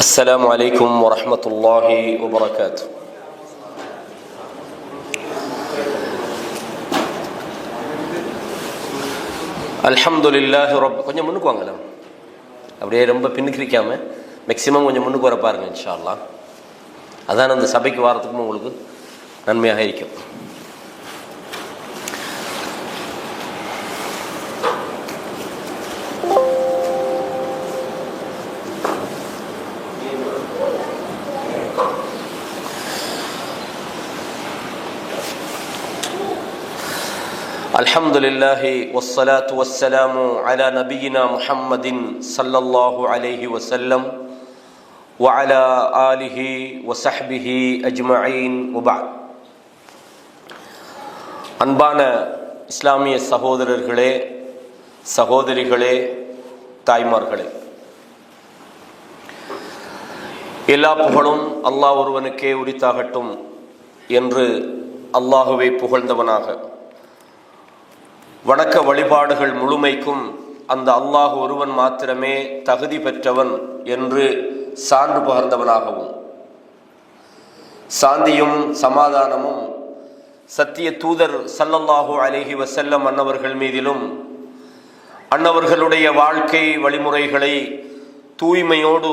السلام عليكم ورحمة الله وبركاته. الحمد لله رب கொஞ்சம் முன்னுக்கு வாங்கலாம், அப்படியே ரொம்ப பின்னுக்கிரிக்காம மேக்சிமம் கொஞ்சம் முன்னுக்கு வர பாருங்க. இன்ஷா அல்லாஹ் அதான் அந்த சபைக்கு வாரத்துக்கும் உங்களுக்கு நன்மையாக இருக்கும். الحمد لله والصلاة والسلام على نبينا محمد صلى الله عليه وسلم وعلى آله وصحبه أجمعين وبعد. அன்பான இஸ்லாமிய சகோதரர்களே, சகோதரிகளே, தாய்மார்களே, எல்லா புகழும் அல்லாஹ் ஒருவனுக்கே உரித்தாகட்டும் என்று அல்லாஹுவை புகழ்ந்தவனாக, வணக்க வழிபாடுகள் முழுமைக்கும் அந்த அல்லாஹ் ஒருவன் மாத்திரமே தகுதி பெற்றவன் என்று சான்று பகர்ந்தவனாகவும், சாந்தியும் சமாதானமும் சத்திய தூதர் ஸல்லல்லாஹு அலைஹி வஸல்லம் அன்னவர்கள் மீதிலும், அன்னவர்களுடைய வாழ்க்கை வழிமுறைகளை தூய்மையோடு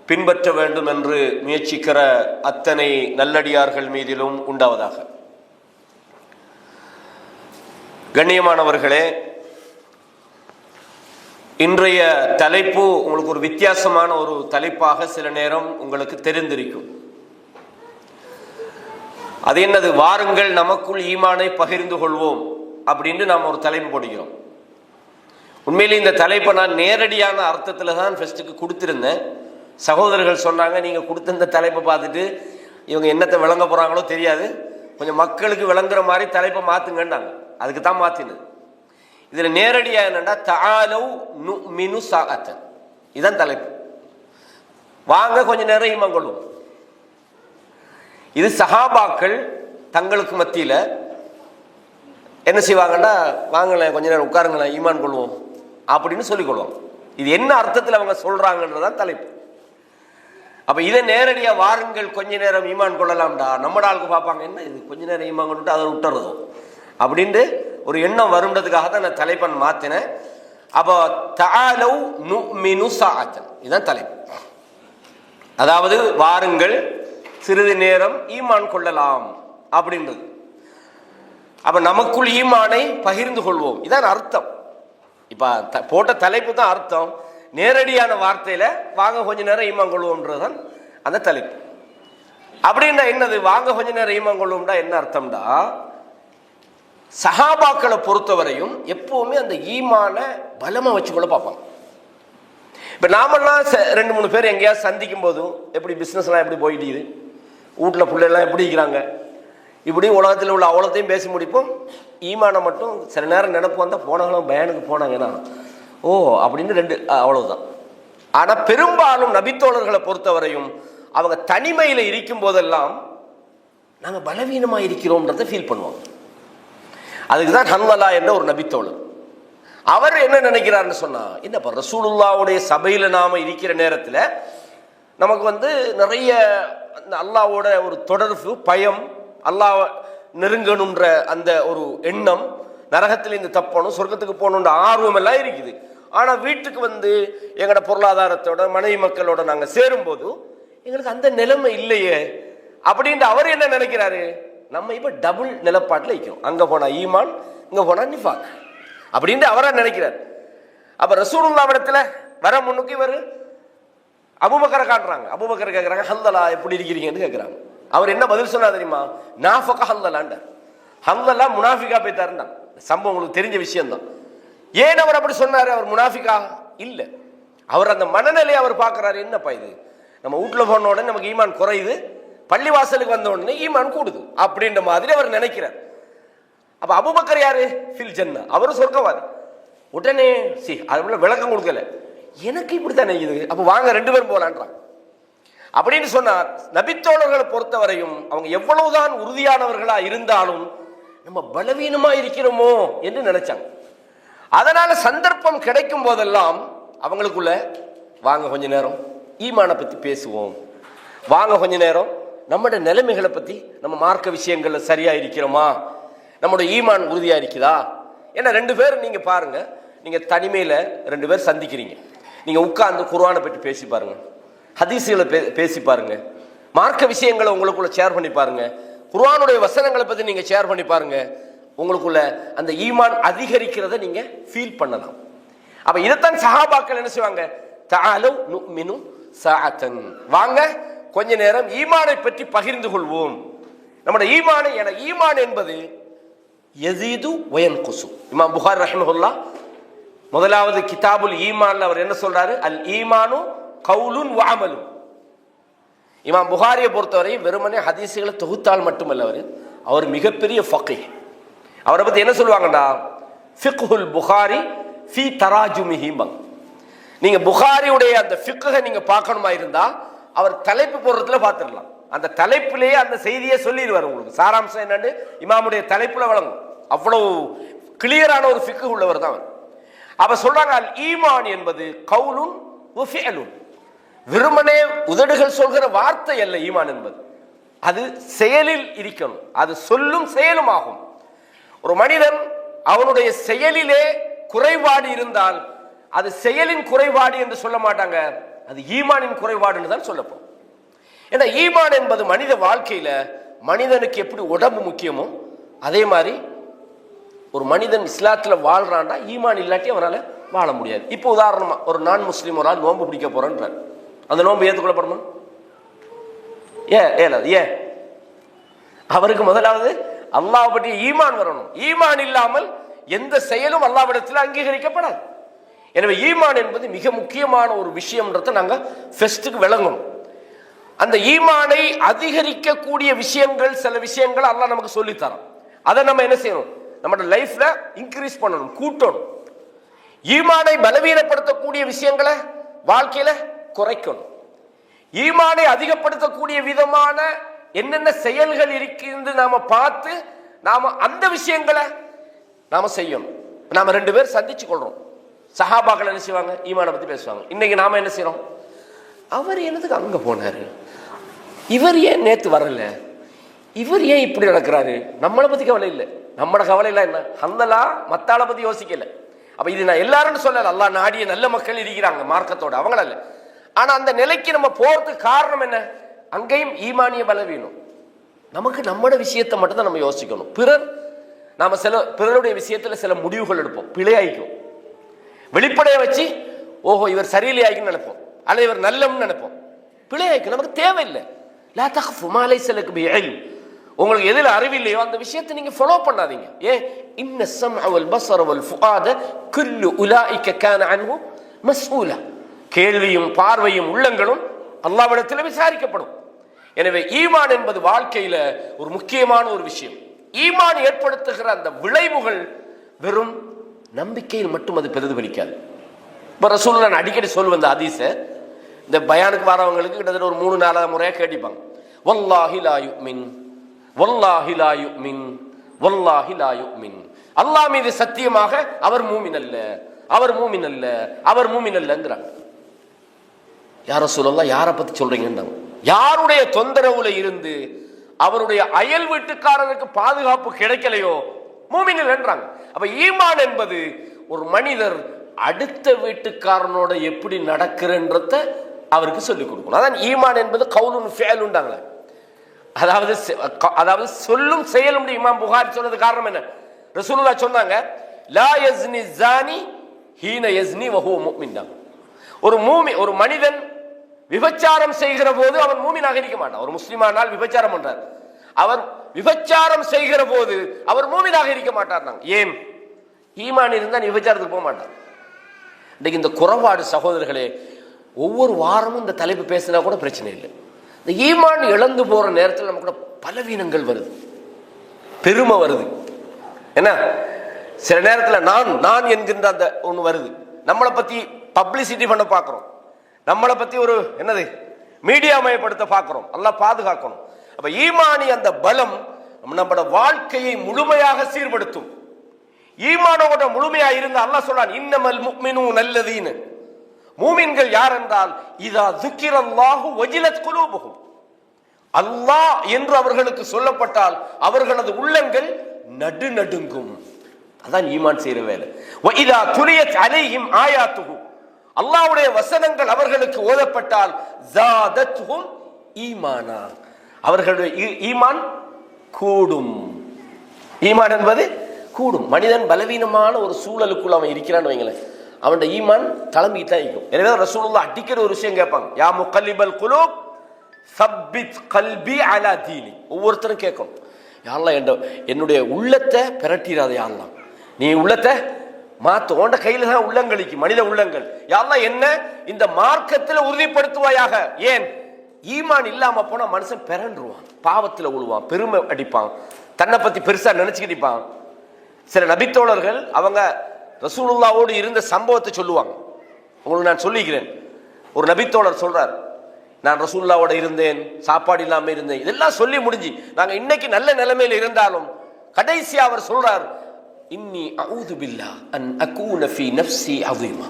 பின்பற்ற வேண்டும் என்று முயற்சிக்கிற அத்தனை நல்லடியார்கள் மீதிலும் உண்டாவதாக. கண்ணியமானவர்களே, இன்றைய தலைப்பு உங்களுக்கு ஒரு வித்தியாசமான ஒரு தலைப்பாக சில நேரம் உங்களுக்கு தெரிந்திருக்கும். அது என்னது? வாருங்கள் நமக்குள் ஈமானை பகிர்ந்து கொள்வோம் அப்படின்னு நாம் ஒரு தலைப்பு போடுகிறோம். உண்மையிலே இந்த தலைப்பை நான் நேரடியான அர்த்தத்தில் தான் ஃபர்ஸ்ட்டுக்கு கொடுத்துருந்தேன். சகோதரர்கள் சொன்னாங்க, நீங்கள் கொடுத்த இந்த தலைப்பை பார்த்துட்டு இவங்க என்னத்தை விளங்க போகிறாங்களோ தெரியாது, கொஞ்சம் மக்களுக்கு விளங்குற மாதிரி தலைப்பை மாற்றுங்கன்னாங்க. அதுக்கு தான் மாற்றினது. இதில் நேரடியாக என்னென்னா தஆலவ் நுமினு ஸாஅத்தன், இதுதான் தலைப்பு. வாங்க கொஞ்ச நேரம் ஈமான் கொள்வோம். இது சஹாபாக்கள் தங்களுக்கு மத்தியில் என்ன செய்வாங்கன்னா, வாங்கல கொஞ்ச நேரம் உட்காருங்களேன் ஈமான் கொள்வோம் அப்படின்னு சொல்லிக்கொள்வோம். இது என்ன அர்த்தத்தில் அவங்க சொல்றாங்கன்றதான் தலைப்பு. அப்போ இதை நேரடியாக வாருங்கள் கொஞ்ச நேரம் ஈமான் கொள்ளலாம்டா, நம்ம ஆளுக்கு பார்ப்பாங்க, என்ன இது கொஞ்ச நேரம் ஈமான் கொண்டுட்டு அதை விட்டுறதும் அப்படின்ட்டு ஒரு எண்ணம் வரும்ன்றதுக்காக தான் நான் தலைப்பன் மாத்தினேன். அப்போ தஆலவ் நுமினு ஸாஅத்தன், இதுதான் தலைப்பு. அதாவது வாருங்கள் சிறிது நேரம் ஈமான் கொள்ளலாம் அப்படின்றது. அப்ப நமக்குள் ஈமானை பகிர்ந்து கொள்வோம், இதான் அர்த்தம். இப்ப போட்ட தலைப்பு தான் அர்த்தம். நேரடியான வார்த்தையில வாங்க கொஞ்ச நேரம் ஈமான் கொள்வோம்ன்றதுதான் அந்த தலைப்பு. அப்படின்னா என்னது? வாங்க கொஞ்ச நேரம் ஈமான் கொள்வோம்டா என்ன அர்த்தம்டா, சஹாபாக்களை பொறுத்தவரையும் எப்பவுமே அந்த ஈமான பலமா வச்சுக்கொள்ள பார்ப்பாங்க. இப்ப நாமெல்லாம் 2-3 பேர் எங்கேயாவது சந்திக்கும் போதும் எப்படி பிசினஸ்லாம் எப்படி போயிட்டு, வீட்டுல பிள்ளைலாம் எப்படி இருக்கிறாங்க, இப்படி உலகத்தில் உள்ள அவ்வளோத்தையும் பேசி முடிப்போம். ஈமானை மட்டும் சில நேரம் நினைப்பு வந்தால் போனாங்களும் பயானுக்கு போனாங்கன்னா ஓ அப்படின்னு 2 அவ்வளவுதான். ஆனா பெரும்பாலும் நபித்தோழர்களை பொறுத்தவரையும் அவங்க தனிமையில இருக்கும் போதெல்லாம் நாங்க பலவீனமா இருக்கிறோம்ன்றதை ஃபீல் பண்ணுவாங்க. அதுக்குதான் ஹன்வலா என்ற ஒரு நபித்தோழர். அவர் என்ன நினைக்கிறார்னு சொன்னா, என்னப்பா ரசூலுல்லாவுடைய சபையில நாம இருக்கிற நேரத்துல நமக்கு நிறைய அல்லாவோட ஒரு தொடர்பு, பயம், அல்லாஹ் நெருங்கணுன்ற அந்த ஒரு எண்ணம், நரகத்தில் இருந்து தப்பணும் சொர்க்கத்துக்கு போகணுன்ற ஆர்வம் எல்லாம் இருக்குது. ஆனா வீட்டுக்கு எங்களோட பொருளாதாரத்தோட மனைவி மக்களோட நாங்க சேரும்போது எங்களுக்கு அந்த நிலைமை இல்லையே அப்படின்ட்டு அவர் என்ன நினைக்கிறாரு, நம்ம இப்ப டபுள் நிலப்பாட்டில் இருக்கிறோம். அங்க போனா ஈமான், இங்க போனா நிஃபாக் அப்படின்ட்டு அவரா நினைக்கிறார். அப்ப ரசூலுல்லாஹ்விடத்துல வர முன்னுக்கு இவர் அபூபக்கரை காட்டுறாங்க. அபூபக்கர் கேட்கறாங்க, ஹன்தலா எப்படி இருக்கிறீங்கன்னு கேட்கறாங்க. அவர் என்ன பதில் சொன்னா தெரியுமா? நாஃபக ஹன்தலான்டார். ஹன்தலா முனாஃபிகா போய்த்தாருன்னா சம்பவம் உங்களுக்கு தெரிஞ்ச விஷயம் தான். ஏன் அவர் அப்படி சொன்னாரு? அவர் முனாஃபிகா இல்ல, அவர் அந்த மனநிலையை அவர் பார்க்கிறாரு. என்னப்பா இது, நம்ம வீட்டுல போன உடனே நமக்கு ஈமான் குறையுது, பள்ளிவாசலுக்கு வந்த உடனே ஈமான் கூடுது அப்படின்ற மாதிரி அவர் நினைக்கிறார். அப்ப அபூபக்கர் யாரு? ஃபில் ஜன்னா, அவரு சொர்க்கவாதி. உடனே அது விளக்கம் கொடுக்கல, எனக்கு இப்படித்தான் நினைக்குது, அப்ப வாங்க 2 பேரும் போலான்றாங்க அப்படின்னு சொன்னார். நபித்தோழர்களை பொறுத்தவரையும் அவங்க எவ்வளவுதான் உறுதியானவர்களா இருந்தாலும் நம்ம பலவீனமா இருக்கிறோமோ என்று நினைச்சாங்க. அதனால சந்தர்ப்பம் கிடைக்கும் போதெல்லாம் அவங்களுக்குள்ள வாங்க கொஞ்ச நேரம் ஈமானை பற்றி பேசுவோம், வாங்க கொஞ்ச நேரம் நம்முடைய நிலைமைகளை பற்றி, நம்ம மார்க்க விஷயங்கள்ல சரியா இருக்கிறோமா, நம்முடைய ஈமான் உறுதியா இருக்குதா. ஏன்னா 2 பேர் நீங்க பாருங்க, நீங்க தனிமையில 2 பேர் சந்திக்கிறீங்க, நீங்க உட்கார்ந்து குர்ஆனை பற்றி பேசி பாருங்க, ஹதீஸ்களை பேசி பாருங்க, மார்க்க விஷயங்களை உங்களுக்குள்ள ஷேர் பண்ணி பாருங்க, குர்ஆனுடைய வசனங்களை பற்றி நீங்க ஷேர் பண்ணி பாருங்க, உங்களுக்குள்ள அந்த ஈமான் அதிகரிக்கிறத நீங்க ஃபீல் பண்ணலாம். அப்ப இதைத்தான் சஹாபாக்கள் என்ன செய்வாங்க, தஆலு நுமினு ஸாஅத்தன், வாங்க கொஞ்ச நேரம் ஈமானை பற்றி பகிர்ந்து கொள்வோம். நம்முடைய ஈமான் என்பது யஸீது வயன்குசு. இமாம் புகாரி ரஹ்மஹுல்லாஹ் முதலாவது கிதாபுல் ஈமான்ல அவர் என்ன சொல்றாரு, அல் ஈமானு கவுலுன் வ அமலுன். இமாம் புகாரியை பொறுத்தவரை வெறுமனே ஹதீஸ்களை தொகுத்தால் மட்டுமல்ல, அவர் மிகப்பெரிய ஃபகீஹ். அவரை பத்தி என்ன சொல்லுவாங்கடா, ஃபிக்ஹுல் புகாரி ஃபீ தராஜுமிஹி. நீங்க புகாரியுடைய அந்த ஃபிக்ஹை நீங்க பார்க்கணுமா இருந்தா அவர் தலைப்பு போடுறதுல பார்த்துடலாம். அந்த தலைப்பிலேயே அந்த செய்தியை சொல்லிடுவார் உங்களுக்கு, சாராம்சம் என்னன்னு இமாமுடைய தலைப்புல வழங்கும். அவ்வளவு கிளியரான ஒரு ஃபிக்ஹ் உள்ளவர் தான் அவர். அப்ப சொல்றாங்க, அல் ஈமான் என்பது கவுலுன் வ ஃபிஅலுன், வெறுமனே உதடுகள் சொல்கிற வார்த்தை அல்ல. ஈமான் என்பது அது செயலில் இருக்கணும், அது சொல்லும் செயலும் ஆகும். ஒரு மனிதன் அவனுடைய செயலிலே குறைபாடு இருந்தால் அது செயலின் குறைபாடு என்று சொல்ல மாட்டாங்க, அது ஈமானின் குறைபாடுன்னு தான் சொல்லப்படும். ஏன்னா ஈமான் என்பது மனித வாழ்க்கையில மனிதனுக்கு எப்படி உடம்பு முக்கியமோ அதே மாதிரி ஒரு மனிதன் இஸ்லாத்துல வாழ்றான்டா ஈமான் இல்லாட்டி அவனால வாழ முடியாது. இப்போ உதாரணமா ஒரு நான் முஸ்லீம் ஒரு ஆள் நோன்பு பிடிக்க போறேன்றார், அந்த நோன்பு ஏற்றுக்கொள்ளப்படுமா? ஏன் அவருக்கு முதலாவது அல்லாஹ் பற்றிய ஈமான் வரணும். ஈமான் இல்லாமல் எந்த செயலும் அல்லாஹ்விடத்தில் அங்கீகரிக்கப்படாது. எனவே ஈமான் என்பது மிக முக்கியமான ஒரு விஷயம்ன்றதை நாங்க ஃபர்ஸ்ட்டுக்கு விளங்கணும். அந்த ஈமானை அதிகரிக்கக்கூடிய விஷயங்கள், சில விஷயங்கள் அல்லாஹ் நமக்கு சொல்லித்தரோம். அதை நம்ம என்ன செய்யணும், நம்ம லைஃப்ல இன்க்ரீஸ் பண்ணணும், கூட்டணும். ஈமானை பலவீனப்படுத்தக்கூடிய விஷயங்களை வாழ்க்கையில குறைக்கணும். ஈமானை அதிகப்படுத்தக்கூடிய விதமான என்னென்ன செயல்கள் இருக்கிறது நாம பார்த்து நாம அந்த விஷயங்களை நாம செய்யணும். நாம 2 பேர் சந்திச்சு கொள்றோம், சஹாபாக்கள் என்ன செய்வாங்க, ஈமானை பத்தி பேசுவாங்க. இன்னைக்கு நாம என்ன செய்யறோம், அவர் என்னதுக்கு அங்க போனாரு, இவர் ஏன் நேத்து வரல, இவர் ஏன் இப்படி நடக்கிறாரு, நம்மளை பத்தி கவலை இல்லை. நம்மளோட கவலை எல்லாம் என்ன, அந்தலா மத்தாளை பத்தி யோசிக்கல. அப்ப இது நான் எல்லாரும் சொல்லல, அல்லாஹ் நாடிய நல்ல மக்கள் இருக்கிறாங்க மார்க்கத்தோட, அவங்கள இல்ல. ஆனா அந்த நிலைக்கு நம்ம போறதுக்கு காரணம் என்ன, அங்கேயும் ஈமானிய பலவீனம். நமக்கு நம்மளோட விஷயத்தை மட்டும் தான் நம்ம யோசிக்கணும். நாம பிறருடைய விஷயத்துல சில முடிவுகள் எடுப்போம், பிழையாய்க்கும். வெளிப்படைய வச்சு ஓஹோ இவர் சரியில்லையாய்க்குன்னு நினைப்போம், அல்ல இவர் நல்லம்னு நினைப்போம். பிழையாய்க்கும், நமக்கு தேவையில்லை. லா தக்ஃபு மா லைஸ லக பிஹி இல்ம், உங்களுக்கு எதில் அறிவில்லையோ அந்த விஷயத்தை நீங்க ஃபாலோ பண்ணாதீங்க. ஏன், இன்ன ஸம்அ வல் பஸர வல் ஃபுஆத குல்லு உலாயிக கான அன்ஹு மஸ்ஊலா, கேள்வியும் பார்வையும் உள்ளங்களும் அல்லாஹ்விடத்தில் விசாரிக்கப்படும். எனவே ஈமான் என்பது வாழ்க்கையில ஒரு முக்கியமான ஒரு விஷயம். ஈமான் ஏற்படுத்துகிற அந்த விளைவுகள் வெறும் நம்பிக்கையில் மட்டும் அது பிரதிபலிக்காது. இப்ப ரசூலுல்லாஹ் நான் அடிக்கடி சொல்லுவேன் இந்த ஹதீஸ, இந்த பயானுக்கு வரவங்களுக்கு கிட்டத்தட்ட ஒரு 3-4 முறையா கேட்டிப்பாங்க. வல்லாஹி லா யுமின், வல்லாஹி லா யுமின், வல்லாஹி லா யுமின், அல்லாஹ் மீது சத்தியமாக அவர் மூமின் அல்ல, அவர் மூமின் அல்ல, அவர் மூமின் அல்லங்கிறாங்க. யார் ரசூலுல்லாஹ் யாரை பத்தி சொல்றீங்கன்னு, யாருடைய தொந்தரவுல இருந்து அவருடைய அயல் வீட்டுக்காரருக்கு பாதுகாப்பு கிடைக்கலையோ மூமின் இல்லைன்றாங்க. அப்ப ஈமான் என்பது ஒரு மனிதர் அடுத்த வீட்டுக்காரனோட எப்படி நடக்கிறன்றத அவருக்கு சொல்லிக் கொடுக்கணும். அதான் ஈமான் என்பது கவுலுன் ஃபிஅலுன்றாங்க. அதாவது சொல்லும் செயலும். இமாம் புகாரி சொன்னது காரணம் என்ன, ரசூலுல்லாஹ் சொன்னாங்க, லா யஸ்னி ஸானி ஹீன யஸ்னி வ ஹுவ முஃமின். ஒரு மனிதன் விபச்சாரம் செய்கிற போது அவன் மூமினாக இருக்க மாட்டான். ஒரு முஸ்லிமானால் விபச்சாரம் பண்றார், அவர் விபச்சாரம் செய்கிற போது அவர் மூமினாக இருக்க மாட்டார். ஏன், ஈமான் இருந்தா விபச்சாரத்துக்கு போக மாட்டார். இன்னைக்கு இந்த குறைபாடு சகோதரர்களே, ஒவ்வொரு வாரமும் இந்த தலைப்பு பேசினா கூட பிரச்சனை இல்லை. இந்த ஈமான் இழந்து போற நேரத்தில் நமக்கு பலவீனங்கள் வருது, பெருமை வருது. என்ன, சில நேரத்தில் நான் என்கின்ற அந்த ஒண்ணு வருது. நம்மளை பத்தி பப்ளிசிட்டி பண்ண பார்க்கிறோம், நம்மளை பத்தி ஒரு என்னது மீடியா மயப்படுத்த பார்க்கிறோம். அல்லாஹ் பாதுகாக்கணும். அப்ப ஈமானி அந்த பலம் நம்மளோட வாழ்க்கையை முழுமையாக சீர்படுத்தும். ஈமானோட முழுமையா இருந்தா அல்லாஹ் சொல்றான், இன்னமல் முஃமினூன அல்லதீன மூமின்கள் யார் என்றால் இதா ذுக்கிரல்லாஹு வஜிலத் குலூபுஹும், அல்லாஹ் என்று அவர்களுக்கு சொல்லப்பட்டால் அவர்களது உள்ளங்கள் நடுநடுங்கும். அதான் ஈமான் செய்யற வேலை. வஇதா துலியத் அலைஹிம் ஆயாத்துஹு, அல்லாஹ்வுடைய வசனங்கள் அவர்களுக்கு ஓதப்பட்டால் ஜாதத்ஹும் ஈமானா, அவர்களுடைய ஈமான் கூடும். ஈமான் என்பது கூடும். மனிதன் பலவீனமான ஒரு சூழலுக்குள்ள அவன் இருக்கிறான்னு வைங்களேன், அவனுடைய ஈமான் தளம்பிட்டு தான் இருக்கும். எனவே ரசூலுல்லாஹ் அடிக்கிற ஒரு விஷயம் கேட்பாங்க, யா முகல்லிபல் குலூப் சப்பித் கல்பி அலா தீனி. ஒவ்வொருத்தரும் கேட்கணும், யா அல்லாஹ் என்னுடைய உள்ளத்தை பிரட்டிராத, யா அல்லாஹ் நீ உள்ளத்தை மாத்து, உண்ட கையில தான் உள்ளங்களுக்கு, மனித உள்ளங்கள். யா அல்லாஹ் என்ன இந்த மார்க்கத்தில் உறுதிப்படுத்துவாயாக. ஏன் ஈமான் இல்லாம போனா மனுஷன் பிறண்டுருவான், பாவத்தில் உழுவான், பெருமை அடிப்பான், தன்னை பத்தி பெருசா நினைச்சுக்கிட்டு இருப்பான். சில நபித்தோழர்கள் அவங்க ரசூலுல்லாவோடு இருந்த சம்பவத்தை சொல்லுவாங்க. உங்களுக்கு நான் சொல்லிக்கிறேன். ஒரு நபித்தோழர் சொல்றார், நான் ரசூலுல்லாவோட இருந்தேன், சாப்பாடு இல்லாம இருந்தேன், இதெல்லாம் சொல்லி முடிஞ்சு நாங்க இன்னைக்கு நல்ல நிலைமையில இருந்தாலும் கடைசியா அவர் சொல்றார், இன்னி அஊது பில்லாஹ் அன் அகூன ஃபீ நஃப்ஸி அஸீமா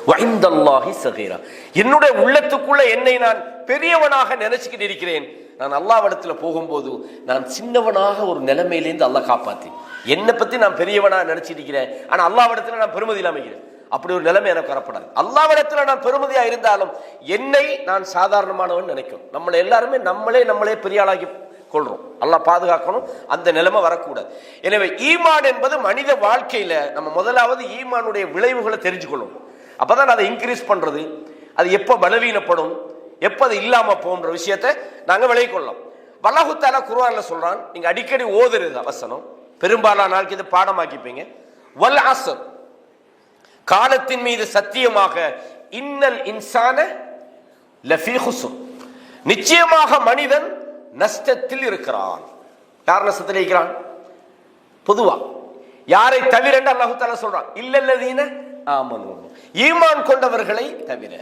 வ இன்தல்லாஹி ஸகீரா. என்னுடைய உள்ளத்துக்குள்ள என்னை நான் பெரியவனாக நினைச்சுக்கிட்டு இருக்கிறேன், நான் அல்லாஹ்விடத்துல போகும்போது நான் சின்னவனாக ஒரு நிலைமையிலேருந்து அல்லாஹ் காப்பாத்தி, என்னை பத்தி நான் பெரியவனா நினைச்சிட்டு இருக்கிறேன், ஆனா அல்லாஹ்விடத்துல நான் பெருமதி இல்லாம இருக்கிறேன். அப்படி ஒரு நிலைமை எனக்கு வரப்படாது. அல்லாஹ்விடத்துல நான் பெருமதியா இருந்தாலும் என்னை நான் சாதாரணமானவன் நினைக்கும். நம்மளை எல்லாருமே நம்மளே பெரிய ஆளாகி கொள்றோம். அல்லாஹ் பாதுகாக்கணும், அந்த நிலைமை வரக்கூடாது. எனவே ஈமான் என்பது மனித வாழ்க்கையில நம்ம முதலாவது ஈமானுடைய விளைவுகளை தெரிஞ்சுக்கொள்ளும். அப்பதான் அதை இன்க்ரீஸ் பண்றது, அது எப்ப பலவீனப்படும், எப்ப அது இல்லாம போன்ற விஷயத்தை நாங்க விளை கொள்ளலாம். அல்லாஹ் தஆலா குர்ஆன்ல சொல்றான், நீங்க அடிக்கடி ஓதுறது அவசனம், பெரும்பாலான நாளுக்கு இதை பாடமாக்கிப்பீங்க. வல் அஸ்ர், காலத்தின் மீது சத்தியமாக, இன்னல் இன்சான லஃபீ குஸ்ர், நிச்சயமாக மனிதன் நஷ்டத்தில் இருக்கிறான். யார் நஷ்டத்தில் இருக்கிறான்? பொதுவா யாரை தவிர அல்லாஹ் தஆலா சொல்றான், இல்லல்லதீன ஆமனூ, ஈமான் கொண்டவர்களை தவிர,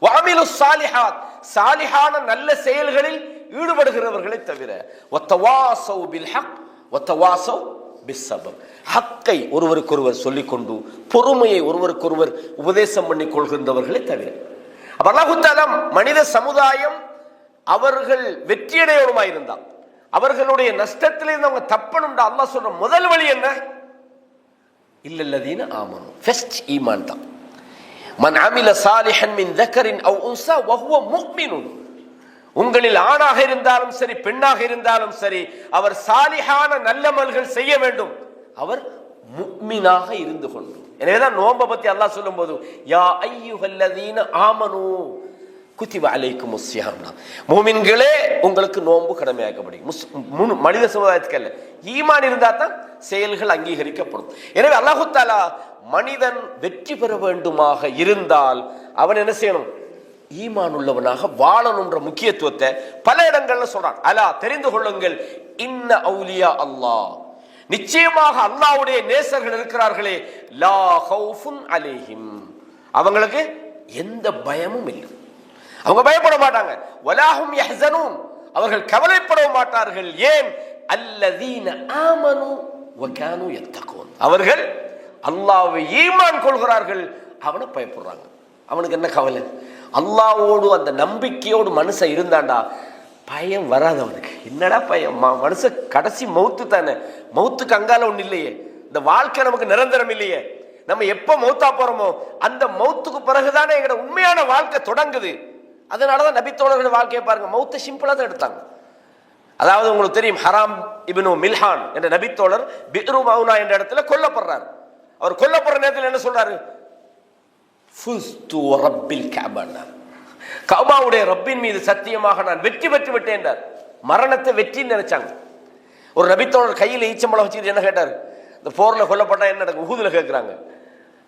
வஅமிலு ஸாலிஹாத், சாலிஹான நல்ல செயல்களில் ஈடுபடுகிறவர்களை தவிர, வத்தவாஸௌ பில் ஹக் வத்தவாஸௌ பிஸ்ஸப்ர், ஹக்கை ஒருவருக்கொருவர் சொல்லிக்கொண்டு பொறுமையை ஒருவருக்கொருவர் உபதேசம் பண்ணி கொள்கின்றவர்களை தவிர. அப்ப அல்லாஹ் தஆலா மனித சமுதாயம் அவர்கள் வெற்றியடையவருமாயிருந்தால் அவர்களுடைய நஷ்டத்திலிருந்து அவங்க தப்பணும்டா அல்லாஹ் சொல்ற முதல் வழி என்ன? இல்லல்லதீன ஆமனு, ஃபர்ஸ்ட் ஈமான் தான். மன் அமில சாலிஹன் மின் தக்கரின் அவ் உன்ஸா வஹுவ முஃமினுன், உங்களில் ஆணாக இருந்தாலும் சரி பெண்ணாக இருந்தாலும் சரி அவர் சாலிஹான நல்லமல்கள் செய்ய வேண்டும், அவர் முஃமினாக இருந்து கொண்டு. எனவேதான் நோன்பை பத்தி அல்லாஹ் சொல்லும் போது யா அய்யுஹல்லதீன ஆமனு குத்திப அலைக்குமுஸ் ஸியாம், மூமின்களே உங்களுக்கு நோன்பு கடமையாக்கப்படுகிறது. மனித சமுதாயத்துக்கு அல்ல, ஈமான் இருந்தா தான் செயல்கள் அங்கீகரிக்கப்படும். எனவே அல்லாஹ் தஆலா மனிதன் வெற்றி பெற வேண்டுமாக இருந்தால் அவன் என்ன செய்யணும்? ஈமான் உள்ளவனாக வாழணும்ன்ற முக்கியத்துவத்தை பல இடங்கள்ல சொல்றான். அலா தெரிந்து கொள்ளுங்கள், இன்ன அவுலியா அல்லாஹ், நிச்சயமாக அல்லாஹ்வுடைய நேசர்கள் இருக்கிறார்களே, லா ஹவுஃபுன் அலைஹிம், அவங்களுக்கு எந்த பயமும் இல்லை, அவங்க பயப்பட மாட்டாங்க. வலாஹும் யஹ்ஸனூன், அவர்கள் கவலைப்பட மாட்டார்கள். ஏன்? அல்லதீன ஆமனு வ கானூ யத்தகூன், அவர்கள் அல்லாஹ்வை ஈமான் கொள்கிறார்கள், அவனை பயப்படுறாங்க. அவனுக்கு என்ன கவலை? அல்லாஹ்வோடு அந்த நம்பிக்கையோடு மனுஷன் இருந்தாண்டா பயம் வராது அவனுக்கு. என்னடா பயம்? மனுஷன் கடைசி மௌத்து தானே, மௌத்துக்கு அங்கால ஒண்ணு இல்லையே, இந்த வாழ்க்கை நமக்கு நிரந்தரம் இல்லையே, நம்ம எப்ப மௌத்தா போறோமோ அந்த மௌத்துக்கு பிறகுதானே எங்களோட உண்மையான வாழ்க்கை தொடங்குது. அதனாலதான் நபித்தோழர்கள் வாழ்க்கையை பாருங்க, மௌத்தை சிம்பிளா தான் எடுத்தாங்க. அதாவது உங்களுக்கு தெரியும், ஹராம் இப்னு மில்ஹான் என்ற நபித்தோழர் பித்ரு மவுனா என்ற இடத்துல கொல்லப்படுறார். அவர் கொல்லப்படுற நேரத்தில் என்ன சொல்றாரு? ஃபுஸ்து ரப்பில் கஅபா, கஅபாவுடைய ரப்பின் மீது சத்தியமாக நான் வெற்றி பெற்று விட்டேன் என்றார். மரணத்தை வெற்றின்னு நினைச்சாங்க. ஒரு நபித்தோழர் கையில் ஈச்சம்பழம் வச்சுட்டு என்ன கேட்டார்? இந்த போர்ல கொல்லப்பட்டா என்ன நடக்கும்? உஹுதுல கேட்கிறாங்க.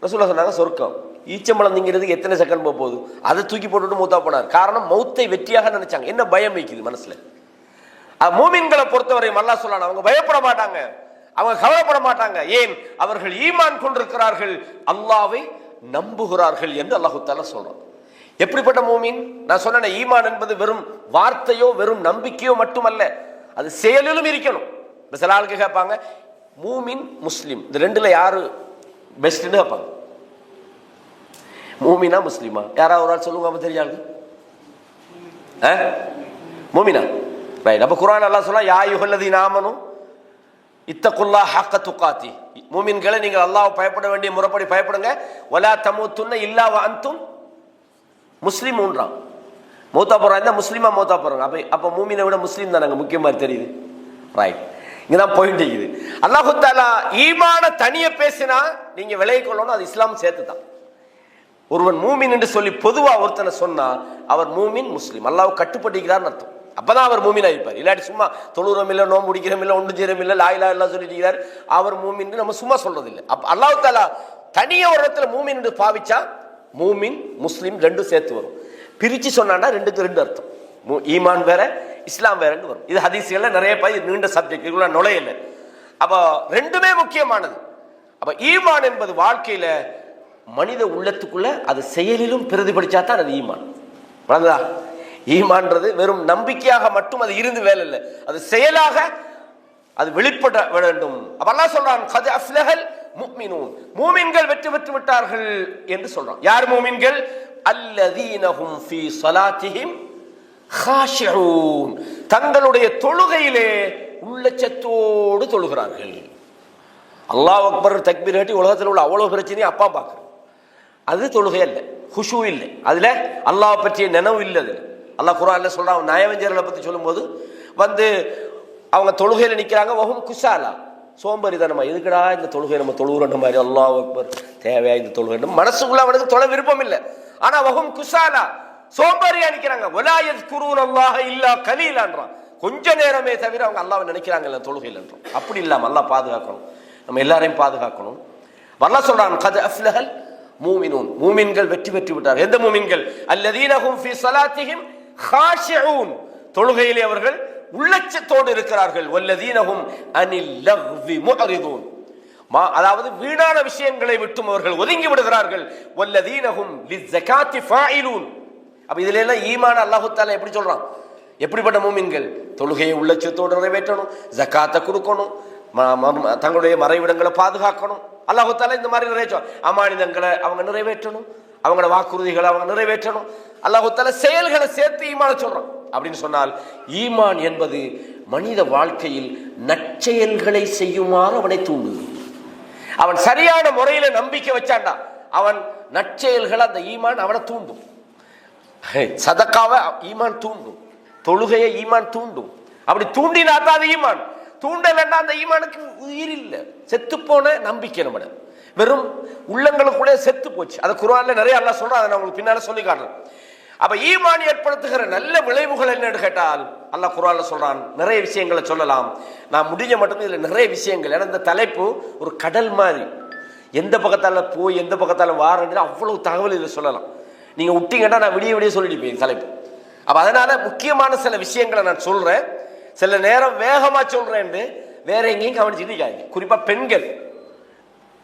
ரசூலுல்லாஹ் சொன்னாங்க, சொர்க்கம். ஈச்சம்பழம் திங்கிறதுக்கு எத்தனை செகண்ட் போகுது, அதை தூக்கி போட்டுட்டு மூத்தா போனார். காரணம் மௌத்தை வெற்றியாக நினைச்சாங்க. என்ன பயம் வைக்குது மனசுல? மூமின்களை பொறுத்தவரை அல்லாஹ் சொல்றான், அவங்க பயப்பட மாட்டாங்க, அவங்க கவலைப்பட மாட்டாங்க. ஏன்? அவர்கள் ஈமான் கொண்டிருக்கிறார்கள், அல்லாஹ்வை நம்புகிறார்கள் என்று அல்லாஹ் தஆலா சொல்றான். எப்படிப்பட்ட மூமின்? நான் சொன்ன ஈமான் என்பது வெறும் வார்த்தையோ வெறும் நம்பிக்கையோ மட்டுமல்ல, அது செயலிலும் இருக்கணும். சில ஆளுக்கு கேட்பாங்க, மூமின் முஸ்லிம் இந்த ரெண்டுல யாரு பெஸ்ட்னு கேட்பாங்க. மூமினா முஸ்லிமா? யாராவது ஒரு ஆள் சொல்லுங்க, அப்ப தெரியாது. மூமினா, ரைட். அப்ப குர்ஆன் அல்லாஹ் சொல்றா, யா அய்யுஹல்லதீன ஆமனு இத்தகுல்லாஹ ஹக்க துகாத்தி, மூமின்களை நீங்கள் அல்லாஹ்வை பயப்பட வேண்டிய முறைப்படி பயப்படுங்க. வலா தமூத்துன்ன இல்லா வ அன்தும் முஸ்லிமூன்றான். மௌத்தா போறாங்க இருந்தா முஸ்லிமா மௌத்தா போறாங்க. அப்ப மூமினை விட முஸ்லீம் தான் நாங்க முக்கியமா தெரியுது. ரைட், இங்கதான் பாயிண்ட் இருக்குது. அல்லாஹ் தஆலா ஈமான தனிய பேசினா நீங்க விலகி கொள்ளணும், அது இஸ்லாம் சேர்த்து தான். ஒருவன் மூமின் என்று சொல்லி பொதுவா ஒருத்தனை சொன்னா அவர் மூமின் முஸ்லீம், அல்லாஹ் கட்டுப்பட்டிருக்கிறார்னு அர்த்தம். அப்பதான் அவர் மூமினா இருப்பார். இல்லாட்டி சும்மா தொழுறோம் இல்ல, நோம்பு முடிக்கிறோம் இல்ல, ஒன்று சேரம் இல்ல, லா இலாஹ இல்லல்லாஹ் சொல்லிட்டு இருக்கிறார், அவர் மூமின் நம்ம சும்மா சொல்றது இல்லை. அப்ப அல்லாஹ் தஆலா தனிய ஒரு இடத்துல மூமின் என்று பாவிச்சா மூமின் முஸ்லீம் ரெண்டும் சேர்த்து வரும். பிரிச்சு சொன்னாண்டா ரெண்டுக்கு ரெண்டு அர்த்தம். ஈமான் வேற இஸ்லாம் வேறன்னு வரும். இது ஹதீஸ்கள்ல நிறைய நீண்ட சப்ஜெக்ட், இதுக்குள்ள நுழையல. அப்ப ரெண்டுமே முக்கியமானது. அப்ப ஈமான் என்பது வாழ்க்கையில மனித உள்ளத்துக்குள்ள அது செயலிலும் பிரதிபலிச்சா தான் அது ஈமான். ஈமான்றது வெறும் நம்பிக்கையாக மட்டும் அது இருந்து வேலை இல்லை, அது செயலாக அது வெளிப்பட வேண்டும். அப்ப அல்லாஹ் சொல்றான், கத் அஃப்லஹல் முஃமினூன், மூமின்கள் வெற்றி பெற்று விட்டார்கள் என்று சொல்றான். யார் மூமின்கள்? அல்லதீனஹும் ஃபீ ஸலாத்திஹிம் காஷிஊன், தங்களுடைய தொழுகையிலே உள்ளச்சத்தோடு தொழுகிறார்கள். அல்லாஹ் அக்பர் தக்பீர் கட்டி உலகத்தில் உள்ள அவ்வளவு பிரச்சனையும் அப்பா பார்க்குறோம். அது தொழுகை இல்லை, ஹுஷூ இல்லை, அதுல அல்லாஹ் பற்றிய நினைவு இல்லை. அதுல அல்லாஹ் குர்ஆன்ல சொல்றான், நயவஞ்சர்களை பத்தி சொல்லும்போது அவங்க தொழுகையில நிக்கிறாங்க, வஹும் குஸாலா, சோம்பேறித்தனமா, எதுக்குடா இந்த தொழுகை நம்ம தொழுகிறோம் மாதிரி, அல்லாஹ் அக்பர் தேவையா இந்த தொழுகை, மனசுக்குள்ள அவனுக்கு தொழ விருப்பம் இல்லை. ஆனா வஹும் குஸாலா, சோம்பேறியா நிக்கிறாங்க. வலா யஸ்குரூனல்லாஹ இல்லா கலீலான்றான், கொஞ்ச நேரமே தவிர அவங்க அல்லாஹ்வை நினைக்கிறாங்கல்ல தொழுகையிலன்றோம். அப்படி இல்லாம அல்லாஹ் பாதுகாக்கணும், நம்ம எல்லாரையும் பாதுகாக்கணும். அல்லாஹ் சொல்றான், கத் அஃப்லஹல் மூமினூன், மூமின்கள் வெற்றி பெற்று விட்டார். எந்த மூமின்கள்? அல்லதீனஹும் ஃபீ ஸலாத்திஹிம் காஷிஊன், தொழுகையிலே அவர்கள் உள்ளச்சத்தோடு இருக்கிறார்கள். வல்லதீனஹும் அனில் லக்வி முஅரிதூன், அதாவது வீணான விஷயங்களை விட்டும் அவர்கள் ஒதுங்கி விடுகிறார்கள். வல்லதீனஹும் லிஸ்ஸகாத்தி ஃபாயிலூன். அப்ப இதுல எல்லாம் ஈமான் அல்லாஹ் தஆலா எப்படி சொல்றான்? எப்படிப்பட்ட மூமின்கள்? தொழுகையை உள்ளச்சத்தோடு நிறைவேற்றணும், ஜகாத்தை கொடுக்கணும், தங்களுடைய மறைவிடங்களை பாதுகாக்கணும். அல்லாஹ் தஆலா இந்த மாதிரி நிறைவேற்ற அமானிதங்களை அவங்க நிறைவேற்றணும், அவங்களோட வாக்குறுதிகளை அவங்க நிறைவேற்றணும். அல்லாஹ் தஆலா செயல்களை சேர்த்து ஈமான சொல்றான். அப்படின்னு சொன்னால் ஈமான் என்பது மனித வாழ்க்கையில் நற்செயல்களை செய்யுமாறு அவனை தூண்டுது. அவன் சரியான முறையில நம்பிக்கை வச்சான்டா அவன் நற்செயல்களை அந்த ஈமான் அவனை தூண்டும். சதக்காவை ஈமான் தூண்டும், தொழுகையை ஈமான் தூண்டும். அப்படி தூண்டினா தான் அது ஈமான். தூண்டலன்னா அந்த ஈமானுக்கு உயிர் இல்லை, செத்து போன நம்பிக்கை. நம்ம வெறும் உள்ளங்களுக்குள்ளே செத்து போச்சு. அது குர்ஆன்ல நிறைய அல்லாஹ் சொல்றான், அதை நான் உங்களுக்கு பின்னால சொல்லி காட்டுறேன். அப்ப ஈமான் ஏற்படுத்துகிற நல்ல விளைவுகள் என்னன்னு கேட்டால் அல்லாஹ் குர்ஆன்ல சொல்றான். நிறைய விஷயங்களை சொல்லலாம், நான் முடிஞ்ச மட்டும் இதுல நிறைய விஷயங்கள். ஏன்னா இந்த தலைப்பு ஒரு கடல் மாதிரி, எந்த பக்கத்தால போய் எந்த பக்கத்தால வாரன்னு அவ்வளவு தகவல் இதில் சொல்லலாம். நீங்க விட்டீங்கன்னா நான் விடிய விடிய சொல்லிட்டு தலைப்பு. அப்ப அதனால முக்கியமான சில விஷயங்களை நான் சொல்றேன், சில நேரம் வேகமா சொல்றேன், வேற எங்கேயும் கவனிச்சுட்டு. குறிப்பா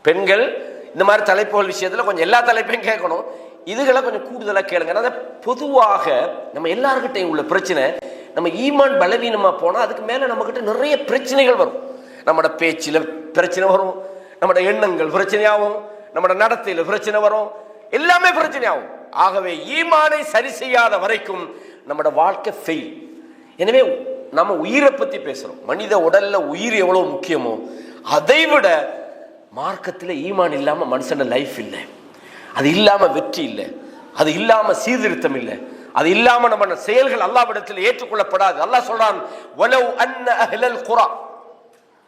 பெண்கள் இந்த மாதிரி தலைப்புகள் விஷயத்துல கொஞ்சம் எல்லா தலைப்பையும் கேட்கணும், இதுகளை கொஞ்சம் கூடுதலாக கேளுங்க. பொதுவாக நம்ம எல்லார்கிட்டையும் உள்ள பிரச்சனை, நம்ம ஈமான் பலவீனமா போனா அதுக்கு மேல நம்ம கிட்ட நிறைய பிரச்சனைகள் வரும். நம்மட பேச்சில பிரச்சனை வரும், நம்மட எண்ணங்கள் பிரச்சனையாகும், நம்மட நடத்தையில பிரச்சனை வரும், எல்லாமே பிரச்சனையாகும். ஆகவே ஈமானை சரி செய்யாத வரைக்கும் நம்மட வாழ்க்கை ஃபெயில். எனவே நம்ம உயிரை பத்தி பேசுறோம். மனித உடல்ல உயிர் எவ்வளவு முக்கியமோ அதை விட மார்க்கத்தில் ஈமான் இல்லாம மனுஷன லைஃப் இல்லை, அது இல்லாம வெற்றி இல்லை, அது இல்லாம சீர்திருத்தம் இல்லை, அது இல்லாம நம்ம செயல்கள் அல்லாஹ்விடத்தில் ஏற்றுக்கொள்ளப்படாது. அல்லாஹ் சொல்றான், வலவ் அன்ன அஹ்லல் குரா,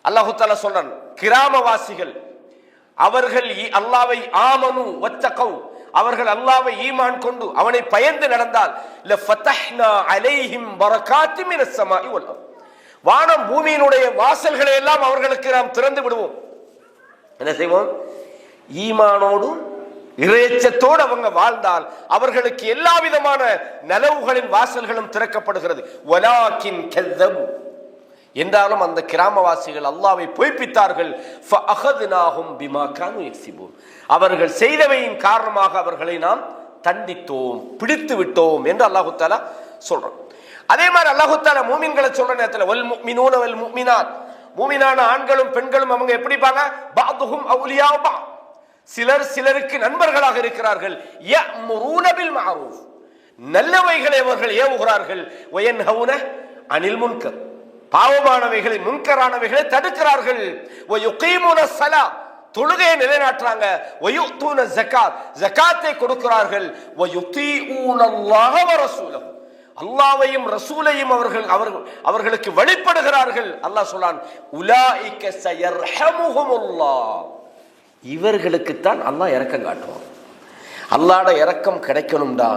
அல்லாஹ் தஆலா சொல்றான், கிராமவாசிகள் அவர்கள் அல்லாஹ்வை ஆமனு வத்தகவ், அவர்கள் அல்லாஹ்வை ஈமான் கொண்டு அவனை பயந்து நடந்தால், லஃபதஹ்னா அலைஹிம் பரகாத்தின் மினஸ் ஸமாஇ வல் அர்த், வானம் பூமியினுடைய வாசல்களை எல்லாம் அவர்களுக்கு நாம் திறந்து விடுவோம். என்ன செய்வோம்? ஈமானோடும் இறைச்சத்தோடு அவங்க வாழ்ந்தால் அவர்களுக்கு எல்லா விதமான நலவுகளின் வாசல்களும் திறக்கப்படுகிறது. வலாக்கின் கذبு, என்றாலும் அந்த கிராமவாசிகள் அல்லாஹ்வை பொய்ப்பித்தார்கள். ஃபஅഖذனாஹும் பிமா கானூ யக்ஸிபூன், அவர்கள் செய்தவையின் காரணமாக அவர்களை நாம் தண்டித்தோம், பிடித்து விட்டோம் என்று அல்லாஹ் தஆலா சொல்றான். அதே மாதிரி அல்லாஹ் தஆலா மூமின்களை சொல்ற நேரத்தில் வல் முஃமினூன வல் முஃமினாத், மூமினான ஆண்களும் பெண்களும் அவங்க எப்படி இருப்பாங்க? பஅதுஹும் அவுலியா பஅத், சிலர் சிலருக்கு நண்பர்களாக இருக்கிறார்கள். யஅ்முரூன பில் மஅரூஃப், நல்லவைகளை அவர்கள் ஏவுகிறார்கள். வயன்ஹவுன அனில் முன்கர், பாவமானவைகளை முன்கரானவைகளை தடுக்கிறார்கள். வயுகீமுன ஸலா, தொழுகையை நிலைநாட்டுறாங்க. வயுத்தூன ஸகாத், ஸகாத்தை கொடுக்கிறார்கள். வயுதீஊனல்லாஹ வ ரசூலஹு, அல்லாஹ்வையும் ரசூலையும் அவர்களுக்கு வழிபடுகிறார்கள். அல்லாஹ் சொல்றான், உலாயிக ஸயர்ஹமுஹுமுல்லாஹ், இவர்களுக்குத்தான் அல்லாஹ் இரக்கம் காட்டுவான். அல்லாஹ்ட இரக்கம் கிடைக்கணும்டா